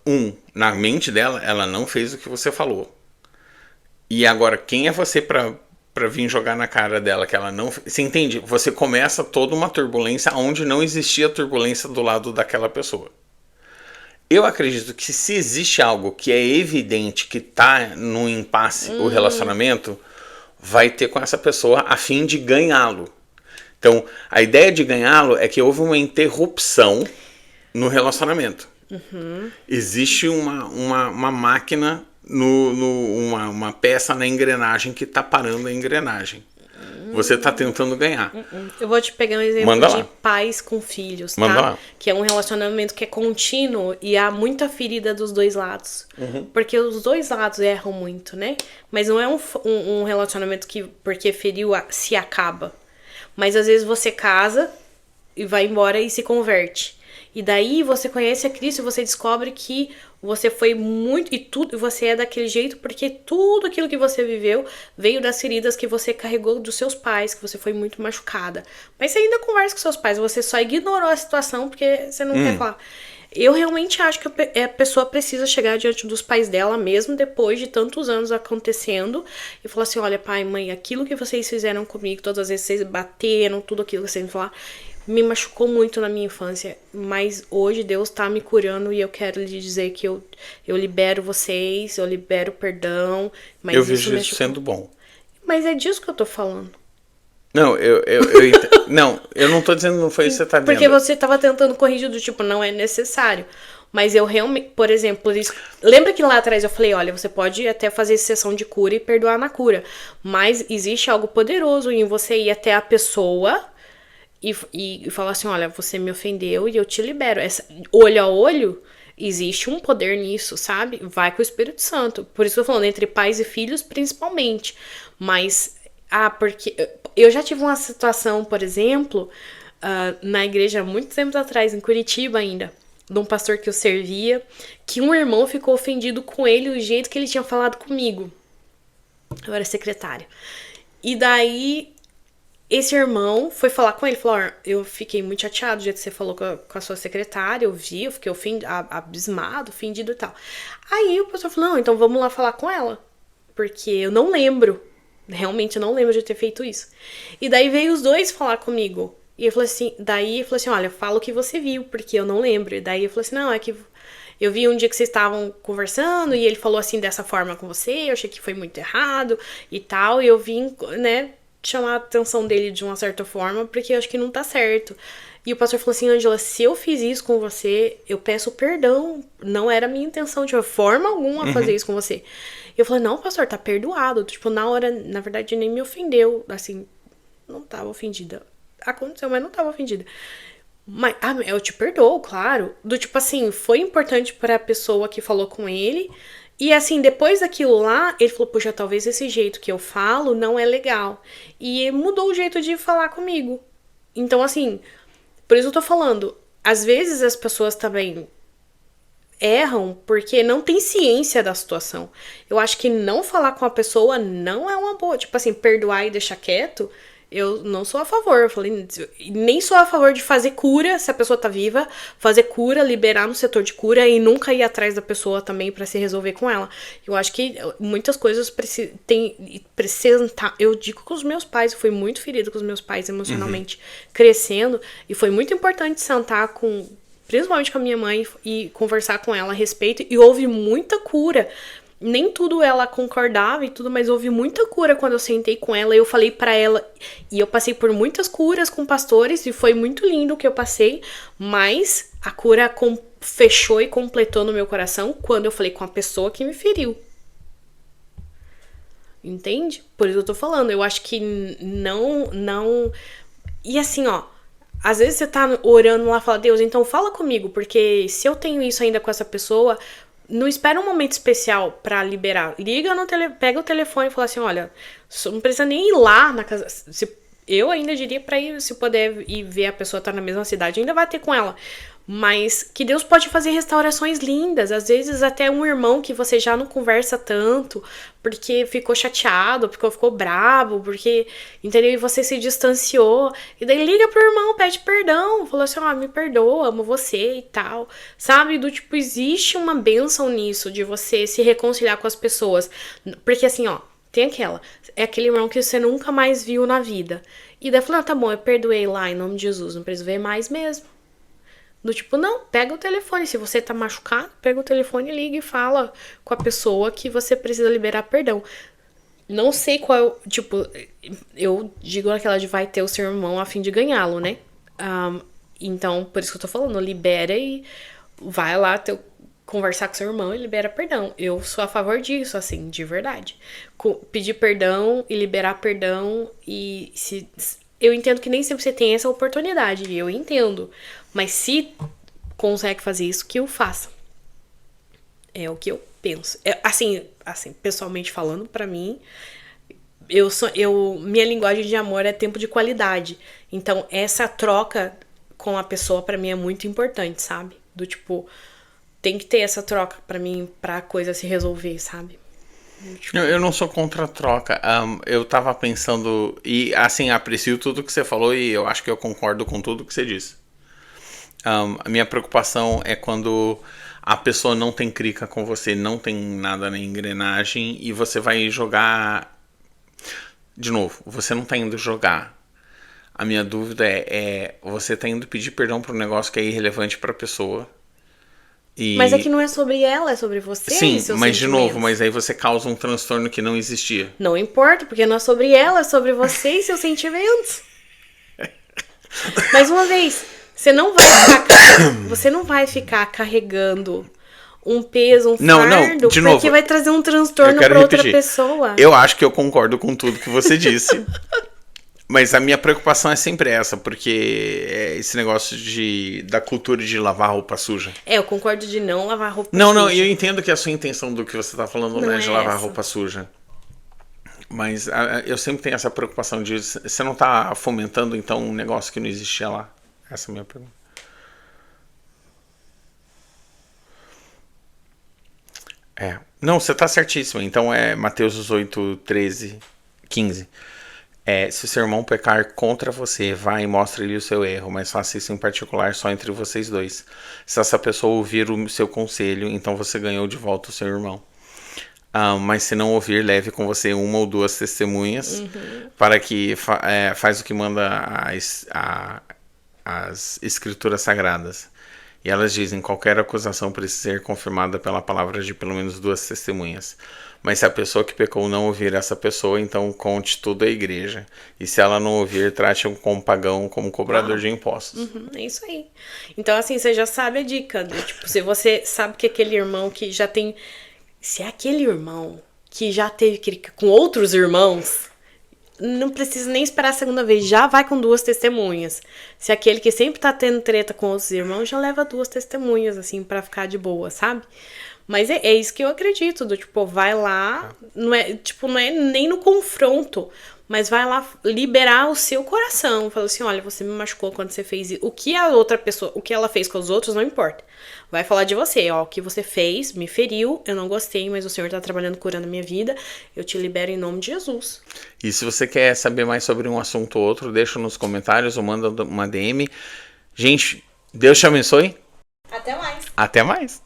na mente dela, ela não fez o que você falou. E agora, quem é você pra vir jogar na cara dela que ela não... Você entende? Você começa toda uma turbulência onde não existia turbulência do lado daquela pessoa. Eu acredito que se existe algo que é evidente que tá num impasse o relacionamento, vai ter com essa pessoa a fim de ganhá-lo. Então, a ideia de ganhá-lo é que houve uma interrupção no relacionamento. Existe uma máquina, uma peça na engrenagem que está parando a engrenagem. Você está tentando ganhar. Eu vou te pegar um exemplo de pais com filhos, tá? Manda lá. Que é um relacionamento que é contínuo e há muita ferida dos dois lados. Porque os dois lados erram muito, né? Mas não é um relacionamento que, porque feriu, se acaba. Mas às vezes você casa e vai embora e se converte. E daí você conhece a Cristo e você descobre que você foi muito... E você é daquele jeito porque tudo aquilo que você viveu veio das feridas que você carregou dos seus pais, que você foi muito machucada. Mas você ainda conversa com seus pais, você só ignorou a situação porque você não quer falar. Eu realmente acho que a pessoa precisa chegar diante dos pais dela mesmo, depois de tantos anos acontecendo, e falar assim, olha, pai, mãe, aquilo que vocês fizeram comigo, todas as vezes vocês bateram, tudo aquilo que vocês me falaram, me machucou muito na minha infância, mas hoje Deus tá me curando e eu quero lhe dizer que eu libero vocês, eu libero perdão. Mas eu vejo isso sendo bom. Mas é disso que eu tô falando. Não, não, eu não tô dizendo, não foi isso que você tá dizendo. Porque você tava tentando corrigir do tipo, não é necessário. Mas eu realmente, por exemplo, lembra que lá atrás eu falei, olha, você pode até fazer sessão de cura e perdoar na cura. Mas existe algo poderoso em você ir até a pessoa e falar assim, olha, você me ofendeu e eu te libero. Olho a olho, Existe um poder nisso, sabe? Vai com o Espírito Santo. Por isso que eu tô falando, entre pais e filhos, principalmente. Mas, porque eu já tive uma situação, por exemplo, na igreja, muito tempo atrás, em Curitiba ainda, de um pastor que eu servia, que um irmão ficou ofendido com ele, o jeito que ele tinha falado comigo. Eu era secretária. E daí, esse irmão foi falar com ele, falou, eu fiquei muito chateado do jeito que você falou com a sua secretária, eu fiquei abismado, ofendido e tal. Aí o pastor falou, não, então vamos lá falar com ela, porque eu não lembro, realmente eu não lembro de ter feito isso. E daí veio os dois falar comigo, e eu falei assim, olha, fala o que você viu, porque eu não lembro. E daí eu falei assim, não, é que eu vi um dia que vocês estavam conversando e ele falou assim dessa forma com você, eu achei que foi muito errado e tal, e eu vim, né, chamar a atenção dele de uma certa forma, porque eu acho que não tá certo. E o pastor falou assim, Ângela, se eu fiz isso com você, eu peço perdão. Não era minha intenção de forma alguma fazer isso com você. Eu falei, não, pastor, tá perdoado. Tipo, na hora, na verdade, nem me ofendeu. Assim, não tava ofendida. Aconteceu, mas não tava ofendida. Mas, eu te perdoo, claro. Do tipo assim, foi importante pra pessoa que falou com ele. E assim, depois daquilo lá, ele falou, poxa, talvez esse jeito que eu falo não é legal. E mudou o jeito de falar comigo. Então, assim, por isso eu tô falando, às vezes as pessoas também erram porque não tem ciência da situação. Eu acho que não falar com a pessoa não é uma boa. Tipo assim, perdoar e deixar quieto, eu não sou a favor. Eu falei, nem sou a favor de fazer cura se a pessoa tá viva, fazer cura, liberar no setor de cura e nunca ir atrás da pessoa também pra se resolver com ela. Eu acho que muitas coisas precisam tá. Eu digo com os meus pais, eu fui muito ferida com os meus pais emocionalmente crescendo, e foi muito importante sentar principalmente com a minha mãe e conversar com ela a respeito, e houve muita cura. Nem tudo ela concordava e tudo, mas houve muita cura quando eu sentei com ela e eu falei pra ela. E eu passei por muitas curas com pastores e foi muito lindo o que eu passei, mas a cura fechou e completou no meu coração quando eu falei com a pessoa que me feriu. Entende? Por isso eu tô falando, eu acho que não... E assim, ó, às vezes você tá orando lá e fala, Deus, então fala comigo, porque se eu tenho isso ainda com essa pessoa... Não espera um momento especial pra liberar. Pega o telefone e fala assim, olha, não precisa nem ir lá na casa. Eu ainda diria pra ir, se puder ir ver a pessoa tá na mesma cidade, ainda vai ter com ela. Mas que Deus pode fazer restaurações lindas. Às vezes até um irmão que você já não conversa tanto, porque ficou chateado, porque ficou bravo, porque, entendeu? E você se distanciou. E daí liga pro irmão, pede perdão. Falou assim, me perdoa, amo você e tal. Sabe? Do tipo, existe uma bênção nisso, de você se reconciliar com as pessoas. Porque assim, tem é aquele irmão que você nunca mais viu na vida. E daí falou, tá bom, eu perdoei lá em nome de Jesus, não preciso ver mais mesmo. Do tipo, não, pega o telefone. Se você tá machucado, pega o telefone, liga e fala com a pessoa que você precisa liberar perdão. Não sei qual, tipo, eu digo aquela de vai ter o seu irmão a fim de ganhá-lo, né? Então, por isso que eu tô falando, libera e vai lá conversar com seu irmão e libera perdão. Eu sou a favor disso, assim, de verdade. Pedir perdão e liberar perdão e eu entendo que nem sempre você tem essa oportunidade, eu entendo. Mas se consegue fazer isso, que eu faça. É o que eu penso. Assim, pessoalmente falando, pra mim, minha linguagem de amor é tempo de qualidade. Então, essa troca com a pessoa, pra mim, é muito importante, sabe? Do tipo, tem que ter essa troca pra mim, pra coisa se resolver, sabe? Eu não sou contra a troca. Eu tava pensando, e assim, aprecio tudo que você falou e eu acho que eu concordo com tudo que você disse. A minha preocupação é quando a pessoa não tem crica com você, não tem nada na engrenagem e você vai jogar. De novo, você não tá indo jogar. A minha dúvida você tá indo pedir perdão por um negócio que é irrelevante pra pessoa. Mas é que não é sobre ela, é sobre você. Sim, e seus mas de sentimentos. novo, mas aí você causa um transtorno que não existia. Não importa, porque não é sobre ela, é sobre você e seus sentimentos. Mais uma vez, você não vai ficar carregando um peso, um fardo, de novo, porque vai trazer um transtorno pra outra pessoa. Eu acho que eu concordo com tudo que você disse. Mas a minha preocupação é sempre essa, porque é esse negócio da cultura de lavar roupa suja. Eu concordo de não lavar roupa Não, suja. não, eu entendo que a sua intenção do que você tá falando não é de lavar essa. roupa suja. Mas eu sempre tenho essa preocupação de você não tá fomentando então um negócio que não existia lá. Essa é a minha pergunta. Não, você tá certíssimo. Então é Mateus 18, 13, 15. Se o seu irmão pecar contra você, vá e mostre-lhe o seu erro, mas faça isso em particular só entre vocês dois. Se essa pessoa ouvir o seu conselho, então você ganhou de volta o seu irmão. Mas se não ouvir, leve com você uma ou duas testemunhas para que faz o que manda as escrituras sagradas. E elas dizem, qualquer acusação precisa ser confirmada pela palavra de pelo menos duas testemunhas. Mas se a pessoa que pecou não ouvir essa pessoa, então conte tudo à igreja. E se ela não ouvir, trate-o como pagão, como cobrador de impostos. É isso aí. Então, assim, você já sabe a dica. Tipo, se você sabe que aquele irmão que já tem... Se é aquele irmão que já teve com outros irmãos... Não precisa nem esperar a segunda vez, já vai com duas testemunhas. Se aquele que sempre tá tendo treta com outros irmãos, já leva duas testemunhas, assim, pra ficar de boa, sabe? Mas é isso que eu acredito, tipo, vai lá, não é nem no confronto, mas vai lá liberar o seu coração. Fala assim, olha, você me machucou quando você fez isso. O que a outra pessoa, o que ela fez com os outros, não importa. Vai falar de você, ó, o que você fez, me feriu, eu não gostei, mas o Senhor tá trabalhando, curando a minha vida, eu te libero em nome de Jesus. E se você quer saber mais sobre um assunto ou outro, deixa nos comentários ou manda uma DM. Gente, Deus te abençoe. Até mais. Até mais.